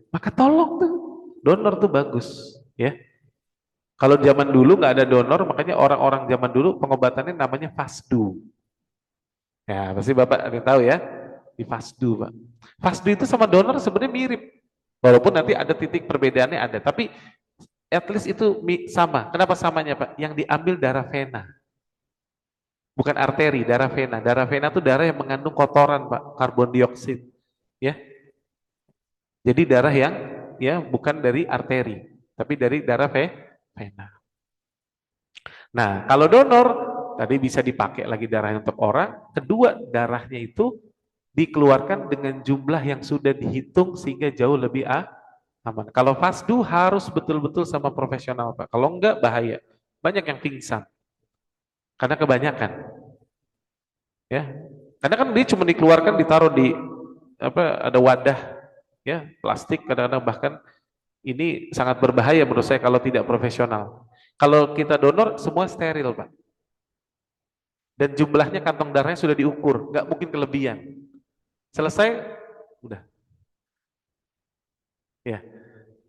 Maka tolong tuh. Donor tuh bagus. Ya. Kalau zaman dulu nggak ada donor, makanya orang-orang zaman dulu pengobatannya namanya fasdu. Ya, pasti Bapak ada yang tahu ya, di fasdu, Pak. Fasdu itu sama donor sebenarnya mirip. Walaupun nanti ada titik perbedaannya ada, tapi at least itu sama. Kenapa samanya, Pak? Yang diambil darah vena. Bukan arteri, darah vena. Darah vena itu darah yang mengandung kotoran, Pak, karbon dioksida. Ya. Jadi darah yang ya bukan dari arteri, tapi dari darah vena. Nah, kalau donor tadi bisa dipakai lagi darahnya untuk orang. Kedua, darahnya itu dikeluarkan dengan jumlah yang sudah dihitung sehingga jauh lebih aman. Kalau fasdu harus betul-betul sama profesional, Pak. Kalau enggak bahaya. Banyak yang pingsan. Karena kebanyakan. Ya. Karena kan dia cuma dikeluarkan ditaruh di ada wadah ya, plastik kadang-kadang bahkan ini sangat berbahaya menurut saya kalau tidak profesional. Kalau kita donor semua steril, Pak. Dan jumlahnya kantong darahnya sudah diukur, nggak mungkin kelebihan. Selesai, udah. Ya.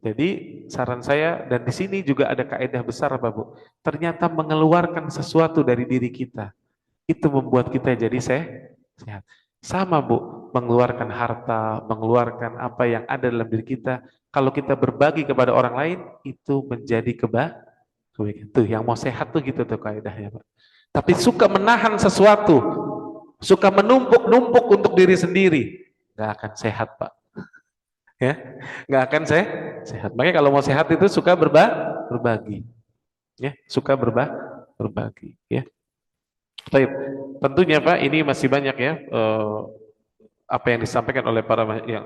Jadi saran saya dan di sini juga ada kaidah besar, Pak Bu. Ternyata mengeluarkan sesuatu dari diri kita itu membuat kita jadi sehat. Sama Bu, mengeluarkan harta, mengeluarkan apa yang ada dalam diri kita. Kalau kita berbagi kepada orang lain, itu menjadi kebaikan. Tuh, yang mau sehat tuh gitu tuh kaidahnya, Pak. Tapi suka menahan sesuatu, suka menumpuk-numpuk untuk diri sendiri, nggak akan sehat, Pak. Ya, nggak akan sehat. Makanya kalau mau sehat itu suka berbagi, ya, suka berbagi, ya. Baik, tentunya Pak, ini masih banyak ya apa yang disampaikan oleh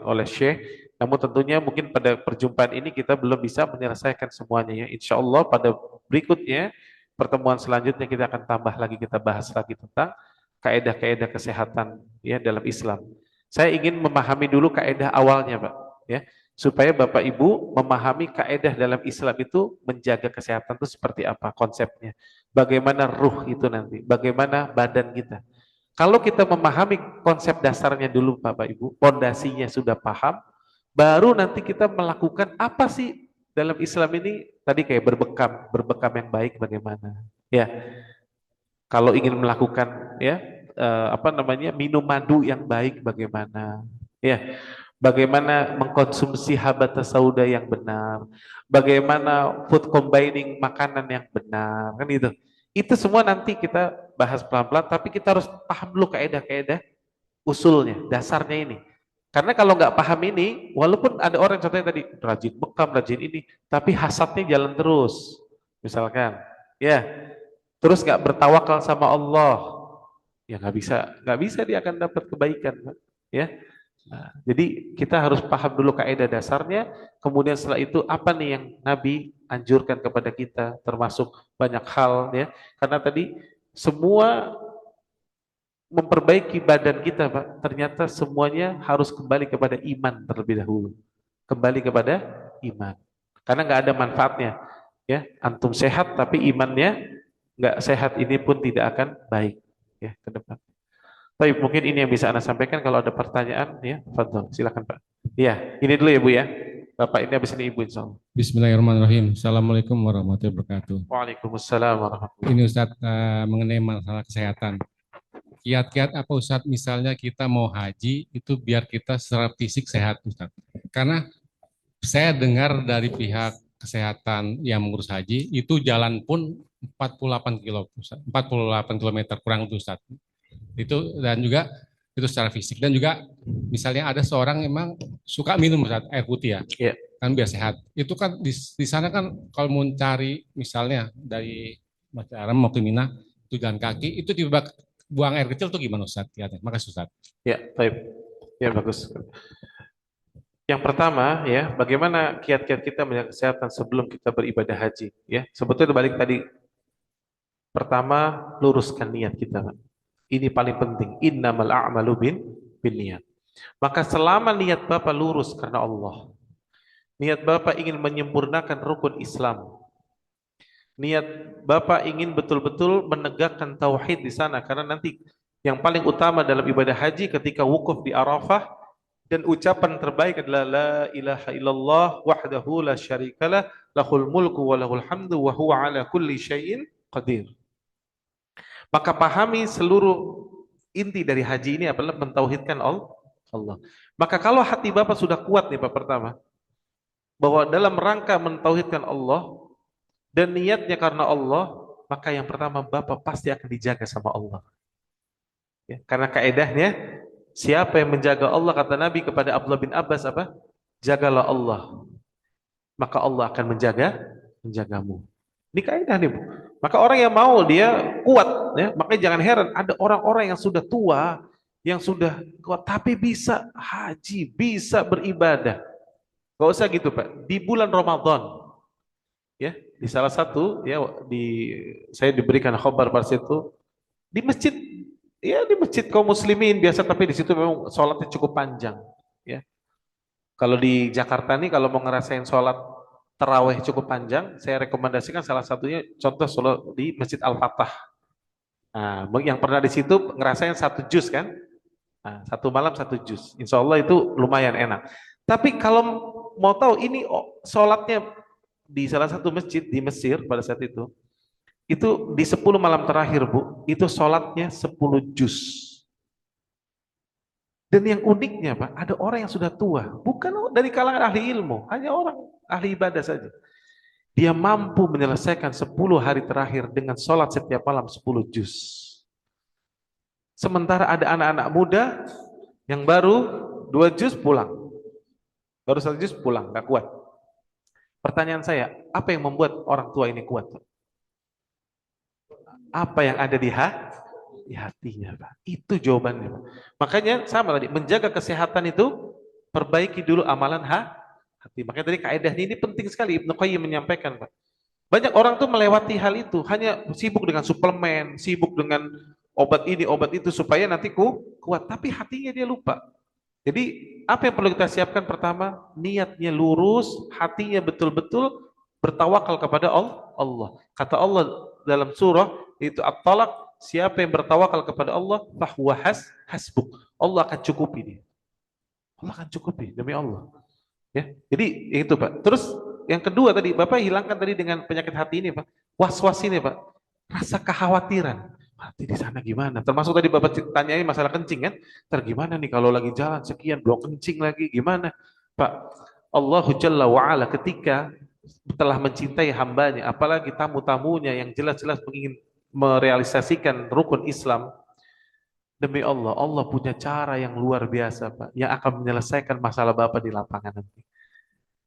oleh Syekh. Namun tentunya mungkin pada perjumpaan ini kita belum bisa menyelesaikan semuanya ya. Insya Allah pada berikutnya pertemuan selanjutnya kita akan tambah lagi, kita bahas lagi tentang kaedah-kaedah kesehatan ya dalam Islam. Saya ingin memahami dulu kaedah awalnya Pak ya, supaya Bapak Ibu memahami kaedah dalam Islam itu menjaga kesehatan itu seperti apa konsepnya. Bagaimana ruh itu nanti, bagaimana badan kita. Kalau kita memahami konsep dasarnya dulu Bapak Ibu, pondasinya sudah paham, baru nanti kita melakukan apa sih dalam Islam ini tadi kayak berbekam yang baik bagaimana. Ya, kalau ingin melakukan ya apa namanya minum madu yang baik bagaimana. Ya, bagaimana mengkonsumsi habata sauda yang benar, bagaimana food combining makanan yang benar, kan itu. Itu semua nanti kita bahas pelan-pelan, tapi kita harus paham dulu kaedah-kaedah usulnya, dasarnya ini. Karena kalau nggak paham ini, walaupun ada orang contohnya tadi rajin bekam, rajin ini, tapi hasadnya jalan terus, misalkan, ya, terus nggak bertawakal sama Allah, ya nggak bisa dia akan dapat kebaikan, ya. Nah, jadi kita harus paham dulu kaidah dasarnya, kemudian setelah itu apa nih yang Nabi anjurkan kepada kita, termasuk banyak hal ya. Karena tadi semua memperbaiki badan kita, Pak, ternyata semuanya harus kembali kepada iman terlebih dahulu. Kembali kepada iman. Karena nggak ada manfaatnya, ya. Antum sehat tapi imannya nggak sehat, ini pun tidak akan baik ya ke depan. Baik, mungkin ini yang bisa Anda sampaikan. Kalau ada pertanyaan, ya, Fadol, silakan Pak. Iya, ini dulu ya Bu ya. Bapak ini habis ini Ibu insya Allah. Bismillahirrahmanirrahim. Assalamualaikum warahmatullahi wabarakatuh. Waalaikumsalam warahmatullahi Ini Ustadz mengenai masalah kesehatan. Kiat-kiat apa Ustadz? Misalnya kita mau haji itu biar kita secara fisik sehat Ustadz. Karena saya dengar dari pihak kesehatan yang mengurus haji itu jalan pun 48 kilo, Ustadz. 48 kilometer kurang itu Ustadz. Itu dan juga itu secara fisik dan juga misalnya ada seorang memang suka minum Ustadz, air putih ya. Iya. Kan biar sehat. Itu kan di sana kan kalau mau cari misalnya dari Masjid Haram mau ke Mina itu jalan kaki itu tiba buang air kecil tuh gimana Ustaz? Makasih Ustaz. Ya, baik. Ya, bagus. Yang pertama ya, bagaimana kiat-kiat kita menjaga kesehatan sebelum kita beribadah haji ya. Sebetulnya balik tadi, pertama luruskan niat kita, Pak. Ini paling penting. Innamal a'malu bin niat. Maka selama niat Bapak lurus karena Allah, niat Bapak ingin menyempurnakan rukun Islam, niat Bapak ingin betul-betul menegakkan tauhid di sana, karena nanti yang paling utama dalam ibadah haji ketika wukuf di Arafah, dan ucapan terbaik adalah la ilaha illallah wahdahu la syarikalah lahul mulku wa lahul hamdu wa huwa ala kulli syai'in qadir. Maka pahami seluruh inti dari haji ini adalah mentauhidkan Allah. Maka kalau hati Bapak sudah kuat nih Pak, pertama bahwa dalam rangka mentauhidkan Allah dan niatnya karena Allah, maka yang pertama Bapak pasti akan dijaga sama Allah. Ya, karena kaedahnya siapa yang menjaga Allah, kata Nabi kepada Abdullah bin Abbas apa? Jagalah Allah, maka Allah akan menjagamu. Ini kaidah nih Bu. Maka orang yang mau dia kuat, ya, makanya jangan heran ada orang-orang yang sudah tua, yang sudah kuat tapi bisa haji, bisa beribadah. Gak usah gitu Pak. Di bulan Ramadan, ya, di salah satu ya saya diberikan khabar pada situ di masjid, ya di masjid kaum muslimin biasa, tapi di situ memang sholatnya cukup panjang, ya. Kalau di Jakarta nih kalau mau ngerasain sholat taraweh cukup panjang, saya rekomendasikan salah satunya contoh sholat di Masjid Al-Fatah. Nah, yang pernah di situ ngerasain satu juz kan? Nah, satu malam satu juz. Insya Allah itu lumayan enak. Tapi kalau mau tahu ini sholatnya di salah satu masjid di Mesir pada saat itu di 10 malam terakhir Bu, itu sholatnya 10 juz. Dan yang uniknya Pak, ada orang yang sudah tua, bukan dari kalangan ahli ilmu, hanya orang ahli ibadah saja. Dia mampu menyelesaikan 10 hari terakhir dengan sholat setiap malam 10 juz. Sementara ada anak-anak muda yang baru 2 juz pulang. Baru 1 juz pulang, gak kuat. Pertanyaan saya, apa yang membuat orang tua ini kuat? Apa yang ada di hatinya, Pak. Itu jawabannya, Pak. Makanya sama tadi, menjaga kesehatan itu perbaiki dulu amalan hati. Makanya tadi kaedahnya ini penting sekali Ibnu Qayyim menyampaikan, Pak. Banyak orang tuh melewati hal itu, hanya sibuk dengan suplemen, sibuk dengan obat ini, obat itu supaya nanti kuat, tapi hatinya dia lupa. Jadi apa yang perlu kita siapkan pertama? Niatnya lurus, hatinya betul-betul bertawakal kepada Allah. Kata Allah dalam surah itu At-Talaq, siapa yang bertawakal kepada Allah, fahuwa hasbuk. Allah akan cukupi dia. Allah akan cukupi demi Allah. Ya, jadi itu Pak. Terus yang kedua tadi Bapak hilangkan tadi dengan penyakit hati ini Pak, was-was ini Pak, rasa kekhawatiran. Hati di sana gimana? Termasuk tadi Bapak tanyain masalah kencing kan? Ntar gimana nih kalau lagi jalan sekian belum kencing lagi gimana? Pak, Allahu Jalla wa'ala ketika telah mencintai hambanya, apalagi tamu-tamunya yang jelas-jelas ingin merealisasikan rukun Islam, demi Allah, Allah punya cara yang luar biasa Pak, yang akan menyelesaikan masalah Bapak di lapangan nanti.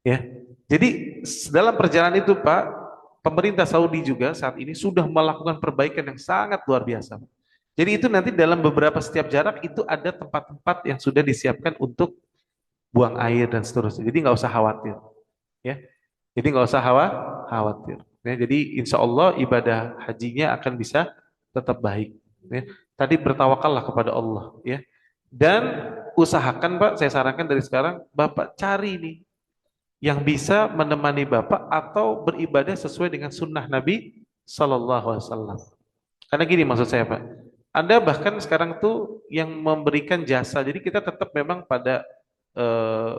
Ya, jadi dalam perjalanan itu Pak, pemerintah Saudi juga saat ini sudah melakukan perbaikan yang sangat luar biasa. Jadi itu nanti dalam beberapa setiap jarak itu ada tempat-tempat yang sudah disiapkan untuk buang air dan seterusnya. Jadi nggak usah khawatir, ya. Jadi nggak usah khawatir. Ya, jadi insya Allah ibadah hajinya akan bisa tetap baik. Ya. Tadi bertawakallah kepada Allah, ya. Dan usahakan Pak, saya sarankan dari sekarang Bapak cari nih yang bisa menemani Bapak atau beribadah sesuai dengan sunnah Nabi Sallallahu Alaihi Wasallam. Karena gini maksud saya Pak, Anda bahkan sekarang tuh yang memberikan jasa, jadi kita tetap memang pada eh,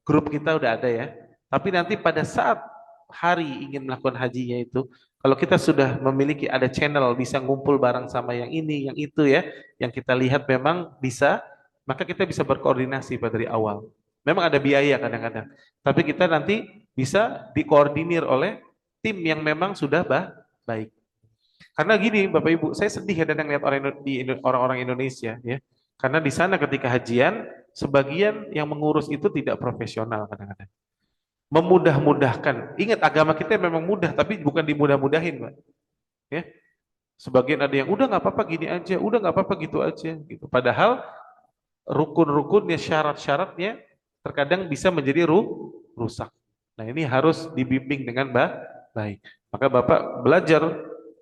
grup kita udah ada ya, tapi nanti pada saat hari ingin melakukan hajinya itu, kalau kita sudah memiliki ada channel bisa ngumpul bareng sama yang ini, yang itu ya, yang kita lihat memang bisa, maka kita bisa berkoordinasi pada dari awal. Memang ada biaya kadang-kadang, tapi kita nanti bisa dikoordinir oleh tim yang memang sudah baik. Karena gini, Bapak Ibu, saya sedih kadang lihat orang-orang Indonesia ya. Karena di sana ketika hajian, sebagian yang mengurus itu tidak profesional kadang-kadang. Memudah-mudahkan. Ingat agama kita memang mudah, tapi bukan dimudah-mudahin, Pak. Ya. Sebagian ada yang udah nggak apa-apa gini aja, udah nggak apa-apa gitu aja, gitu. Padahal rukun-rukunnya, syarat-syaratnya terkadang bisa menjadi rusak. Nah ini harus dibimbing dengan baik. Maka Bapak belajar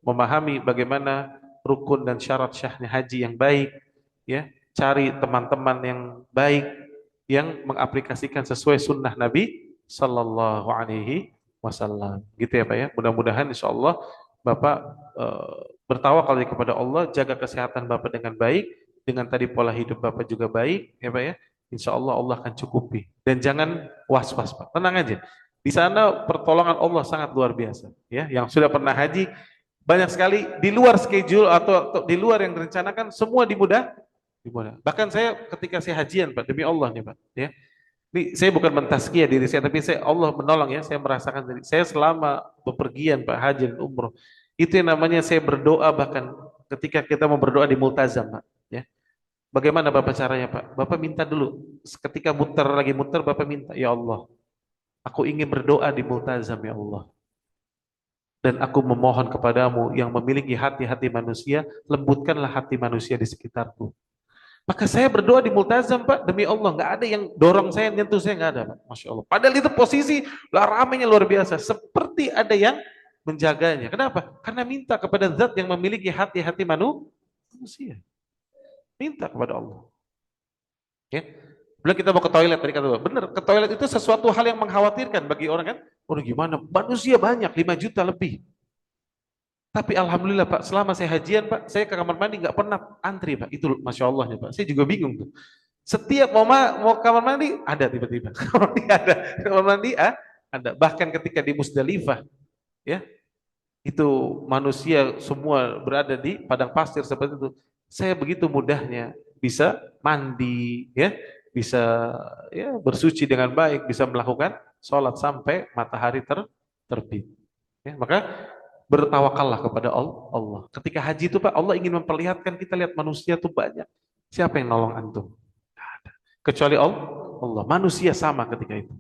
memahami bagaimana rukun dan syarat syahnya haji yang baik, ya. Cari teman-teman yang baik yang mengaplikasikan sesuai sunnah Nabi Sallallahu Alaihi Wasallam. Gitu ya Pak ya. Mudah-mudahan Insya Allah Bapak bertawakal kepada Allah, jaga kesehatan Bapak dengan baik, dengan tadi pola hidup Bapak juga baik, ya Pak ya. Insya Allah Allah akan cukupi. Dan jangan was-was Pak, tenang aja. Di sana pertolongan Allah sangat luar biasa. Ya, yang sudah pernah haji banyak sekali di luar schedule atau di luar yang direncanakan semua dimudah. Bahkan saya ketika saya hajian Pak, demi Allah nih Pak, ya. Ini saya bukan mentazkiyah diri saya, tapi saya Allah menolong ya, saya merasakan diri saya selama bepergian Pak haji dan umroh. Itu yang namanya saya berdoa bahkan ketika kita mau berdoa di multazam Pak, ya. Bagaimana Bapak caranya Pak? Bapak minta dulu, ketika lagi muter Bapak minta, ya Allah, aku ingin berdoa di multazam ya Allah. Dan aku memohon kepadamu yang memiliki hati-hati manusia, lembutkanlah hati manusia di sekitarku. Maka saya berdoa di multazam Pak, demi Allah, nggak ada yang dorong saya, nyentuh saya, nggak ada Pak. Masya Allah. Padahal itu posisi ramainya luar biasa, seperti ada yang menjaganya. Kenapa? Karena minta kepada zat yang memiliki hati-hati manusia. Minta kepada Allah. Ya. Bilang kita mau ke toilet tadi kata Bapak. Bener, ke toilet itu sesuatu hal yang mengkhawatirkan bagi orang kan. Oh gimana? Manusia banyak, 5 juta lebih. Tapi alhamdulillah Pak, selama saya hajian Pak, saya ke kamar mandi nggak pernah antri Pak. Itu masya Allahnya Pak. Saya juga bingung tuh. Setiap mau kamar mandi ada tiba-tiba. Kamar mandi ada, kamar mandi ada. Bahkan ketika di Musdalifah, ya itu manusia semua berada di padang pasir seperti itu. Saya begitu mudahnya bisa mandi, ya, bisa ya bersuci dengan baik, bisa melakukan sholat sampai matahari terbit. Ya, maka bertawakallah kepada Allah. Ketika haji itu Pak, Allah ingin memperlihatkan kita lihat manusia tuh banyak. Siapa yang nolong antum? Nggak ada. Kecuali Allah. Manusia sama ketika itu.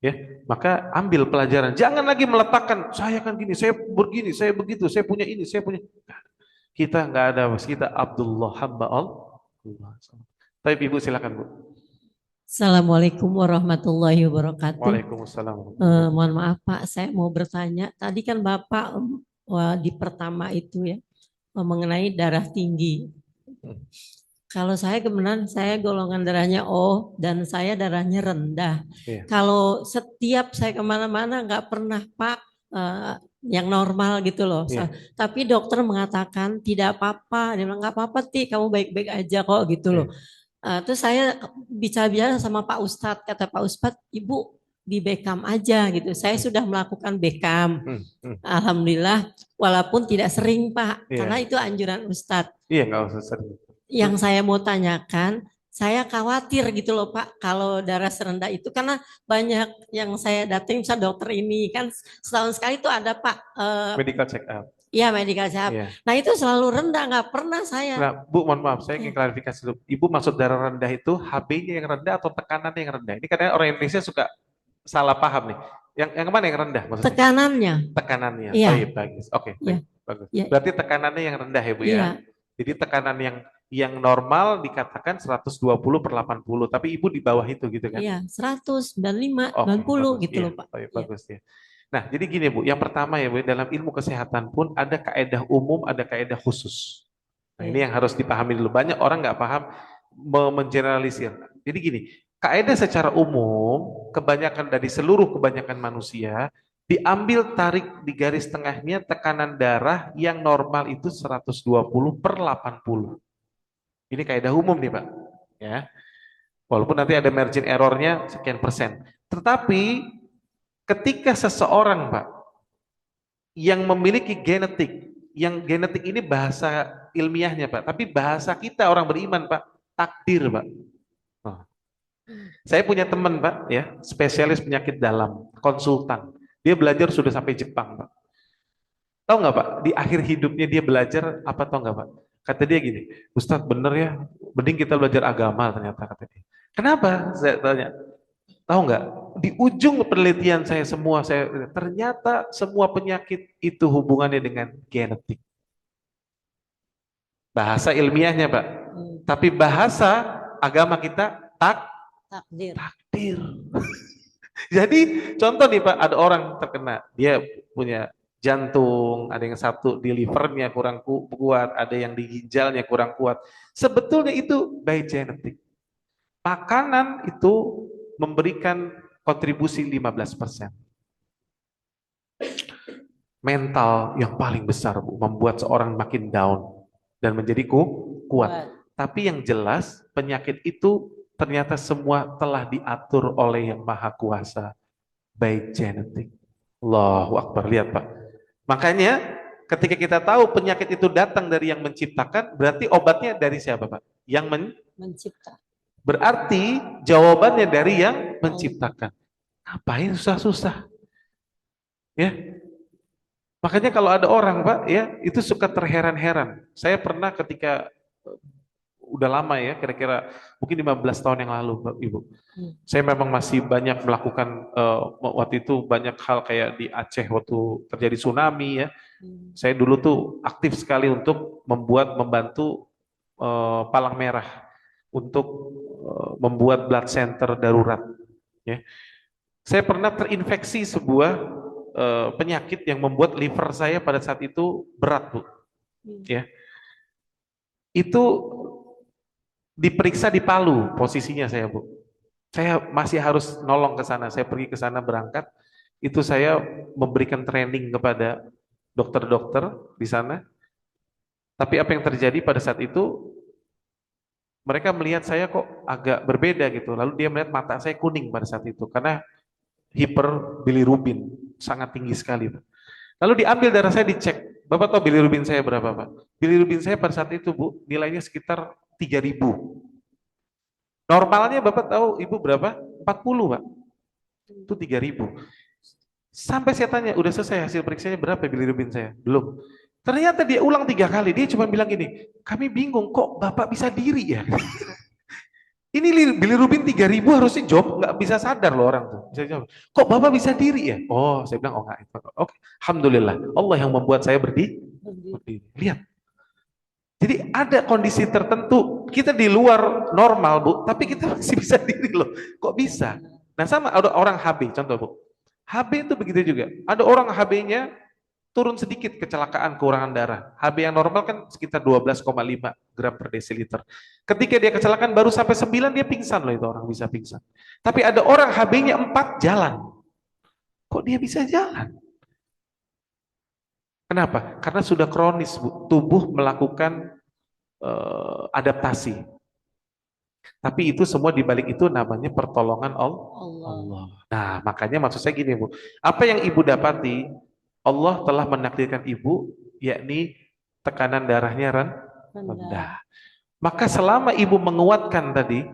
Ya, maka ambil pelajaran. Jangan lagi meletakkan saya kan gini, saya begini, saya begitu, saya punya ini, saya punya. Kita nggak ada mas, kita Abdullah hamba Allah. Tapi Ibu silakan Bu. Assalamualaikum warahmatullahi wabarakatuh. Waalaikumsalam. Mohon maaf Pak, saya mau bertanya. Tadi kan Bapak di pertama itu ya mengenai darah tinggi. Kalau saya kebenaran saya golongan darahnya O dan saya darahnya rendah. Iya. Kalau setiap saya kemana-mana nggak pernah Pak yang normal gitu loh. Iya. Tapi dokter mengatakan tidak apa-apa. Dia bilang nggak apa-apa Ti, kamu baik-baik aja kok gitu loh. Terus saya bicara sama Pak Ustadz, kata Pak Ustadz, Ibu di Beckham aja gitu. Saya sudah melakukan Beckham. Alhamdulillah, walaupun tidak sering Pak, Iya. karena itu anjuran Ustadz. Iya nggak usah sering. Yang saya mau tanyakan, saya khawatir gitu loh Pak, kalau darah serendah itu karena banyak yang saya datang, misalnya dokter ini kan setahun sekali itu ada Pak. Medical check up. Iya medical check up. Iya. Nah itu selalu rendah, nggak pernah saya. Nah, Bu, mohon maaf, saya ingin klarifikasi dulu. Ibu maksud darah rendah itu HB-nya yang rendah atau tekanannya yang rendah? Ini kadang orang Indonesia suka salah paham nih. Yang mana yang rendah maksudnya? Tekanannya. Tekanannya. Iya. Oh iya, bagus. Oke, Iya. bagus. Iya. Berarti tekanannya yang rendah ya, Bu ya. Iya. Jadi tekanan yang normal dikatakan 120/80, tapi Ibu di bawah itu gitu kan? Iya, 195, Oke, 90 bagus. gitu Iya, loh Pak. oh iya, Iya. bagus ya. Nah, jadi gini Bu, yang pertama ya Bu, dalam ilmu kesehatan pun ada kaedah umum, ada kaedah khusus. Nah, ini yang harus dipahami dulu. Banyak orang nggak paham mengeneralisir. Jadi gini, kaedah secara umum, kebanyakan manusia, diambil tarik di garis tengahnya tekanan darah yang normal itu 120/80. Ini kaedah umum nih Pak. Ya. Walaupun nanti ada margin errornya sekian persen. Tetapi ketika seseorang Pak, yang memiliki genetik, yang genetik ini bahasa ilmiahnya Pak, tapi bahasa kita orang beriman Pak, takdir Pak. Saya punya teman Pak, ya, spesialis penyakit dalam, konsultan. Dia belajar sudah sampai Jepang Pak. Tahu nggak Pak? Di akhir hidupnya dia belajar apa tahu nggak Pak? Kata dia gini, Ustadz bener ya, mending kita belajar agama ternyata kata dia. Kenapa? Saya tanya. Tahu nggak? Di ujung penelitian saya ternyata semua penyakit itu hubungannya dengan genetik. Bahasa ilmiahnya Pak. Tapi bahasa agama kita takdir. Jadi contoh nih Pak, ada orang terkena, dia punya jantung, ada yang satu di livernya kurang kuat, ada yang di ginjalnya kurang kuat. Sebetulnya itu by genetik. Makanan itu memberikan kontribusi 15%. Mental yang paling besar Bu, membuat seorang makin down dan menjadi kuat. Tapi yang jelas penyakit itu ternyata semua telah diatur oleh Yang Maha Kuasa by genetik. Allahu Akbar, lihat Pak. Makanya ketika kita tahu penyakit itu datang dari yang menciptakan, berarti obatnya dari siapa Pak? Yang mencipta. Berarti jawabannya dari yang menciptakan. Ngapain susah-susah? Ya. Makanya kalau ada orang Pak, ya, itu suka terheran-heran. Saya pernah ketika udah lama ya, kira-kira mungkin 15 tahun yang lalu Pak, Ibu. Saya memang masih banyak melakukan waktu itu banyak hal kayak di Aceh waktu terjadi tsunami ya. Saya dulu tuh aktif sekali untuk membantu Palang Merah untuk membuat blood center darurat. Ya. Saya pernah terinfeksi sebuah penyakit yang membuat liver saya pada saat itu berat Bu. Ya. Itu diperiksa di Palu posisinya saya Bu. Saya masih harus nolong ke sana. Saya pergi ke sana berangkat, itu saya memberikan training kepada dokter-dokter di sana. Tapi apa yang terjadi pada saat itu, mereka melihat saya kok agak berbeda gitu. Lalu dia melihat mata saya kuning pada saat itu karena hiperbilirubin sangat tinggi sekali, Pak. Lalu diambil darah saya dicek. Bapak tahu bilirubin saya berapa, Pak? Bilirubin saya pada saat itu, Bu, nilainya sekitar 3.000. Normalnya Bapak tahu Ibu berapa? 40, Pak. Itu 3.000. Sampai saya tanya, udah selesai hasil periksanya berapa bilirubin saya? Belum. Ternyata dia ulang 3 kali. Dia cuma bilang gini, kami bingung kok Bapak bisa diri ya? Ini bilirubin 3.000 harusnya jawab, nggak bisa sadar loh orang tuh. Bisa jawab, kok Bapak bisa diri ya? Oh, saya bilang, oh enggak. Oke, Alhamdulillah. Allah yang membuat saya berdiri. Lihat. Jadi ada kondisi tertentu, kita di luar normal, Bu, tapi kita masih bisa diri loh. Kok bisa? Nah sama ada orang HB, contoh Bu. HB itu begitu juga. Ada orang HB-nya turun sedikit kecelakaan kekurangan darah. HB yang normal kan sekitar 12,5 gram per desiliter. Ketika dia kecelakaan baru sampai 9 dia pingsan loh, itu orang bisa pingsan. Tapi ada orang HB-nya 4 jalan. Kok dia bisa jalan? Kenapa? Karena sudah kronis, Bu. Tubuh melakukan adaptasi. Tapi itu semua dibalik itu namanya pertolongan Allah. Nah, makanya maksud saya gini, Bu. Apa yang Ibu dapati, Allah telah menakdirkan Ibu, yakni tekanan darahnya rendah. Maka selama Ibu menguatkan tadi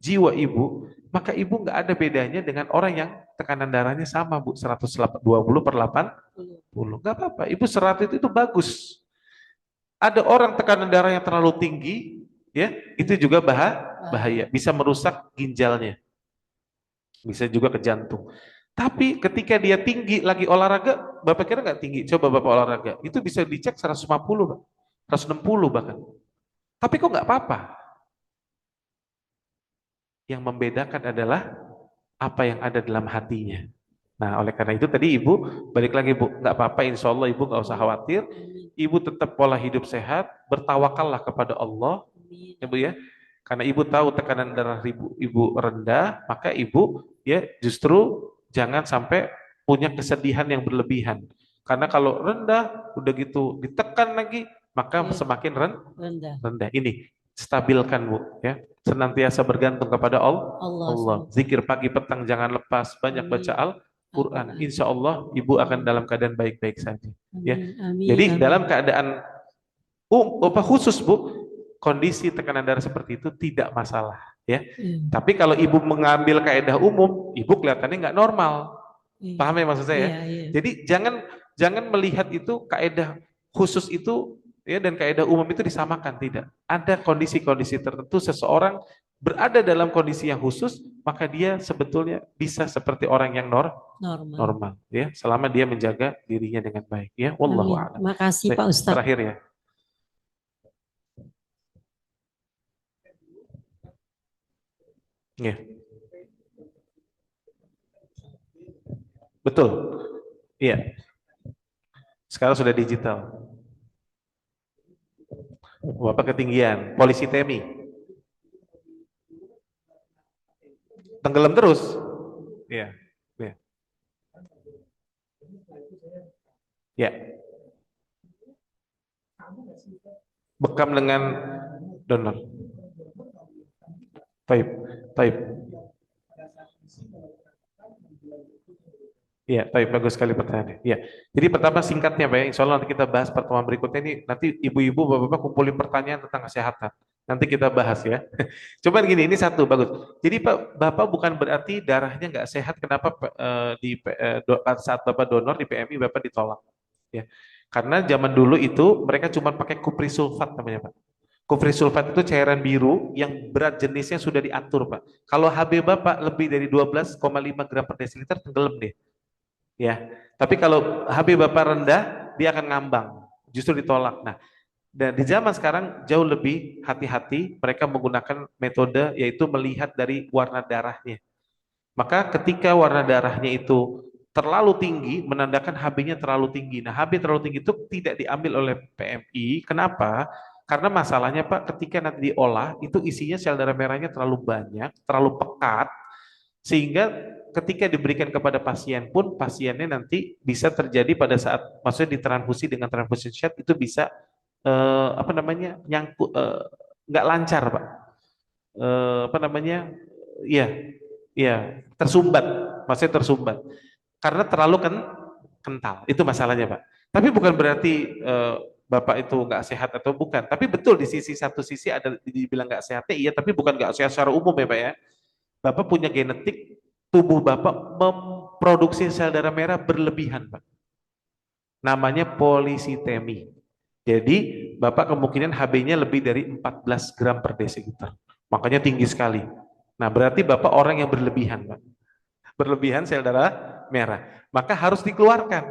jiwa Ibu, maka Ibu nggak ada bedanya dengan orang yang tekanan darahnya sama, Bu, 120 per 80. Nggak apa-apa, Ibu 100 itu bagus. Ada orang tekanan darah yang terlalu tinggi, ya, itu juga bahaya, bisa merusak ginjalnya, bisa juga ke jantung. Tapi ketika dia tinggi lagi olahraga, Bapak kira nggak tinggi? Coba Bapak olahraga, itu bisa dicek 150, Pak. 160 bahkan. Tapi kok nggak apa-apa? Yang membedakan adalah apa yang ada dalam hatinya. Nah, oleh karena itu tadi Ibu, balik lagi Bu, nggak apa-apa, insya Allah Ibu nggak usah khawatir. Ibu tetap pola hidup sehat, bertawakallah kepada Allah, ya Bu ya. Karena Ibu tahu tekanan darah Ibu rendah, maka Ibu ya justru jangan sampai punya kesedihan yang berlebihan. Karena kalau rendah, udah gitu ditekan lagi, maka semakin rendah. Ini stabilkan Bu ya. Senantiasa bergantung kepada Allah. Zikir pagi petang jangan lepas, banyak baca Al-Quran. Insya Allah Ibu akan dalam keadaan baik-baik saja. Ya. Jadi dalam keadaan khusus Bu, kondisi tekanan darah seperti itu tidak masalah. Ya. Tapi kalau Ibu mengambil kaidah umum, Ibu kelihatannya nggak normal. Paham ya maksud saya? Jadi jangan melihat itu kaidah khusus itu ya dan kaidah umum itu disamakan, tidak. Ada kondisi-kondisi tertentu seseorang berada dalam kondisi yang khusus, maka dia sebetulnya bisa seperti orang yang normal ya, selama dia menjaga dirinya dengan baik ya. Wallahu a'lam. Terima kasih Pak Ustadz. Terakhir ya. Ya. Betul. Iya. Sekarang sudah digital. Bapak ketinggian, polisi TMI. Tenggelam terus. Iya. Ya. Ya. Bekam dengan donor. Taib. Iya, bagus sekali pertanyaannya. Iya. Jadi pertama singkatnya Pak, insya Allah nanti kita bahas pertemuan berikutnya ini, nanti ibu-ibu bapak-bapak kumpulin pertanyaan tentang kesehatan. Nanti kita bahas ya. Coba gini, ini satu bagus. Jadi Pak, Bapak bukan berarti darahnya nggak sehat, kenapa saat Bapak donor di PMI Bapak ditolak. Ya. Karena zaman dulu itu mereka cuma pakai kuprisulfat namanya Pak. Kuprisulfat itu cairan biru yang berat jenisnya sudah diatur Pak. Kalau HB Bapak lebih dari 12,5 gram per desiliter tenggelam deh. Ya, tapi kalau HB Bapak rendah, dia akan ngambang, justru ditolak. Nah, dan di zaman sekarang jauh lebih hati-hati, mereka menggunakan metode yaitu melihat dari warna darahnya. Maka ketika warna darahnya itu terlalu tinggi, menandakan HB-nya terlalu tinggi. Nah, HB terlalu tinggi itu tidak diambil oleh PMI. Kenapa? Karena masalahnya Pak, ketika nanti diolah, itu isinya sel darah merahnya terlalu banyak, terlalu pekat, Sehingga ketika diberikan kepada pasien pun pasiennya nanti bisa terjadi pada saat maksudnya ditransfusi dengan transfusion shot itu bisa apa namanya nyangkut nggak lancar Pak. Apa namanya? Iya, iya, tersumbat, maksudnya tersumbat karena terlalu kental. Itu masalahnya, Pak. Tapi bukan berarti Bapak itu nggak sehat atau bukan. Tapi betul di sisi satu sisi ada dibilang nggak sehatnya, iya. Tapi bukan nggak sehat secara umum ya, Pak ya. Bapak punya genetik, tubuh Bapak memproduksi sel darah merah berlebihan, Pak. Namanya polisitemi. Jadi Bapak kemungkinan HB-nya lebih dari 14 gram per desiliter. Makanya tinggi sekali. Nah, berarti Bapak orang yang berlebihan, Pak. Berlebihan sel darah merah. Maka harus dikeluarkan.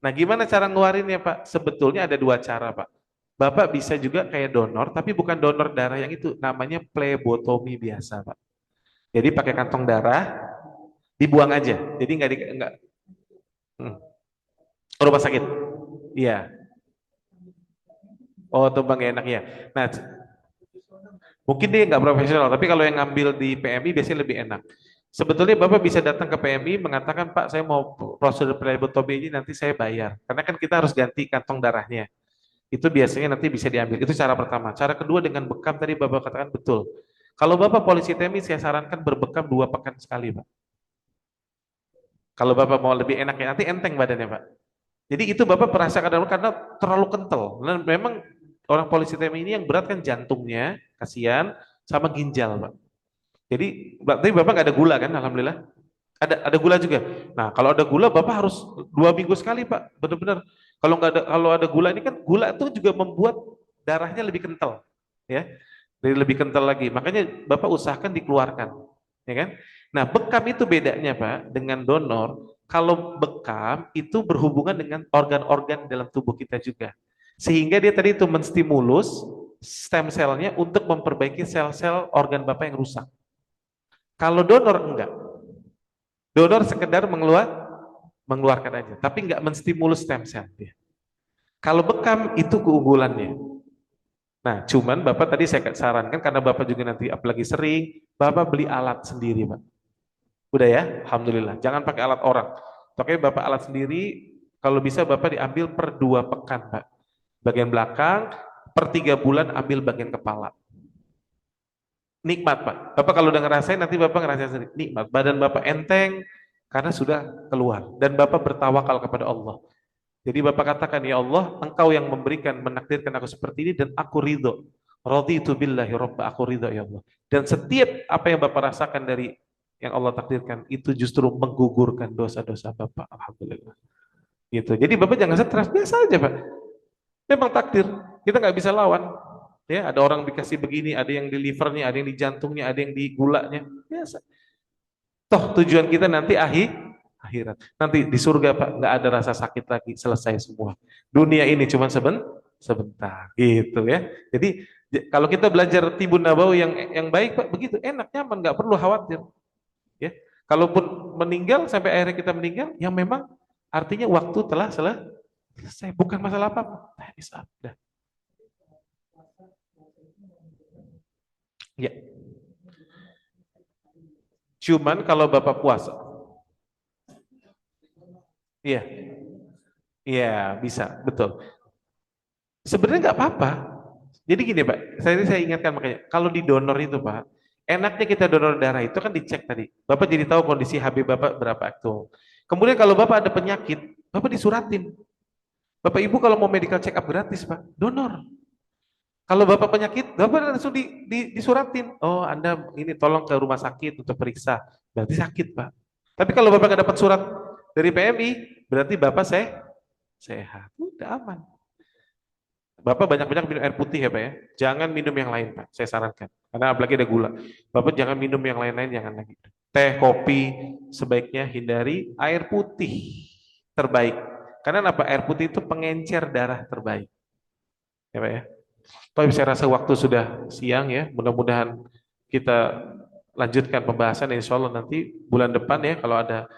Nah, gimana cara ngeluarinnya, Pak? Sebetulnya ada dua cara, Pak. Bapak bisa juga kayak donor, tapi bukan donor darah yang itu. Namanya plebotomi biasa, Pak. Jadi pakai kantong darah, dibuang aja. Jadi nggak rumah sakit. Iya. Oh, tumbang nggak enak ya. Nah, mungkin dia nggak profesional, tapi kalau yang ngambil di PMI biasanya lebih enak. Sebetulnya Bapak bisa datang ke PMI mengatakan, Pak, saya mau prosedur plebotomi ini nanti saya bayar. Karena kan kita harus ganti kantong darahnya. Itu biasanya nanti bisa diambil. Itu cara pertama. Cara kedua dengan bekam tadi Bapak katakan betul. Kalau Bapak polisitemi saya sarankan berbekam 2 pekan sekali, Pak. Kalau Bapak mau lebih enak ya, nanti enteng badannya, Pak. Jadi itu Bapak merasakan karena terlalu kental. Dan memang orang polisitemi ini yang berat kan jantungnya, kasihan, sama ginjal, Pak. Jadi berarti Bapak nggak ada gula kan, alhamdulillah. Ada gula juga. Nah, kalau ada gula Bapak harus 2 minggu sekali, Pak. Benar-benar. Kalau ada gula ini kan gula itu juga membuat darahnya lebih kental, ya. Jadi lebih kental lagi. Makanya Bapak usahakan dikeluarkan, ya kan? Nah, bekam itu bedanya, Pak, dengan donor. Kalau bekam itu berhubungan dengan organ-organ dalam tubuh kita juga. Sehingga dia tadi itu menstimulus stem selnya untuk memperbaiki sel-sel organ Bapak yang rusak. Kalau donor enggak. Donor sekedar mengeluarkan aja, tapi enggak menstimulus stem cell dia. Kalau bekam itu keunggulannya. Nah, cuman Bapak tadi saya sarankan karena Bapak juga nanti apalagi sering, Bapak beli alat sendiri, Pak. Udah ya, alhamdulillah. Jangan pakai alat orang. Pakai Bapak alat sendiri, kalau bisa Bapak diambil per 2 pekan, Pak. Bagian belakang, per 3 bulan ambil bagian kepala. Nikmat, Pak. Bapak kalau udah ngerasain, nanti Bapak ngerasain sendiri. Nikmat. Badan Bapak enteng, karena sudah keluar. Dan Bapak bertawakal kepada Allah. Jadi Bapak katakan, ya Allah, Engkau yang memberikan, menakdirkan aku seperti ini, dan aku ridho. Raditu billahi robba, aku ridho ya Allah. Dan setiap apa yang Bapak rasakan dari yang Allah takdirkan, itu justru menggugurkan dosa-dosa Bapak. Alhamdulillah. Gitu. Jadi Bapak jangan stres, biasa aja Pak. Memang takdir, kita nggak bisa lawan. Ya, ada orang dikasih begini, ada yang di livernya, ada yang di jantungnya, ada yang di gulanya. Biasa. Toh tujuan kita nanti akhirat. Nanti di surga Pak, nggak ada rasa sakit lagi, selesai semua. Dunia ini cuma sebentar, gitu ya. Jadi kalau kita belajar Tibun Nabawi yang baik Pak, begitu enak, nyaman, nggak perlu khawatir. Ya, kalaupun meninggal sampai akhirnya kita meninggal, yang memang artinya waktu telah selesai, bukan masalah apa. Bisa, udah. Ya. Cuman kalau Bapak puasa, iya, iya bisa, betul. Sebenarnya nggak apa-apa. Jadi gini Pak, saya ingatkan makanya, kalau di donor itu Pak, enaknya kita donor darah itu kan dicek tadi. Bapak jadi tahu kondisi HB Bapak berapa aktual. Kemudian kalau Bapak ada penyakit, Bapak disuratin. Bapak Ibu kalau mau medical check up gratis Pak, donor. Kalau Bapak penyakit, Bapak langsung disuratin. Oh, Anda ini tolong ke rumah sakit untuk periksa. Berarti sakit, Pak. Tapi kalau Bapak nggak dapat surat dari PMI, berarti Bapak sehat. Udah aman. Bapak banyak-banyak minum air putih ya, Pak ya. Jangan minum yang lain, Pak. Saya sarankan. Karena apalagi ada gula. Bapak jangan minum yang lain-lain, jangan lagi. Teh, kopi, sebaiknya hindari. Air putih terbaik. Karena apa? Air putih itu pengencer darah terbaik. Ya, Pak ya. Tapi saya rasa waktu sudah siang ya, mudah-mudahan kita lanjutkan pembahasan insya Allah nanti bulan depan ya, kalau ada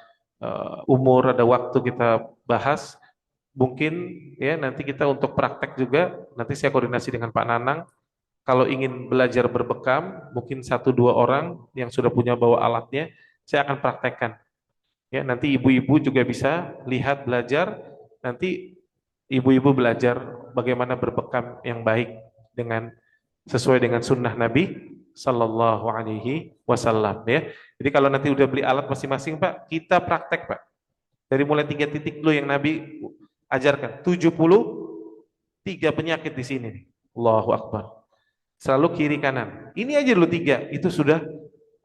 umur, ada waktu kita bahas, mungkin ya nanti kita untuk praktek juga, nanti saya koordinasi dengan Pak Nanang, kalau ingin belajar berbekam, mungkin 1-2 orang yang sudah punya bawa alatnya, saya akan praktekkan. Ya, nanti ibu-ibu juga bisa lihat, belajar. Nanti ibu-ibu belajar bagaimana berbekam yang baik dengan sesuai dengan sunnah Nabi Sallallahu Alaihi Wasallam. Ya, jadi kalau nanti udah beli alat masing-masing, Pak, kita praktek, Pak. Dari mulai 3 titik dulu yang Nabi ajarkan. 73 penyakit di sini. Allahu Akbar. Selalu kiri kanan. Ini aja dulu 3, itu sudah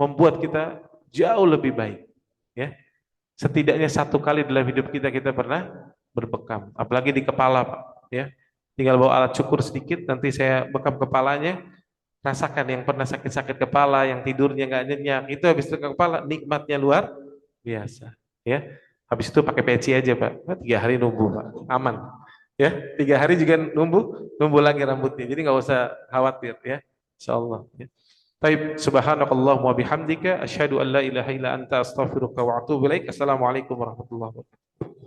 membuat kita jauh lebih baik. Ya. Setidaknya 1 kali dalam hidup kita pernah berbekam, apalagi di kepala, Pak. Ya, tinggal bawa alat cukur sedikit, nanti saya bekam kepalanya, rasakan yang pernah sakit-sakit kepala, yang tidurnya nggak nyenyak, itu habis itu ke kepala nikmatnya luar biasa. Ya, habis itu pakai peci aja, Pak. 3 hari numbuh, Pak, aman. Ya, 3 hari juga numbuh lagi rambutnya, jadi nggak usah khawatir, ya, Insya Allah. Ya. Baik, subhanakallahumma wa bihamdika asyhadu an la ilaha illa anta astaghfiruka wa atubu ilaik. Assalamualaikum warahmatullahi wabarakatuh.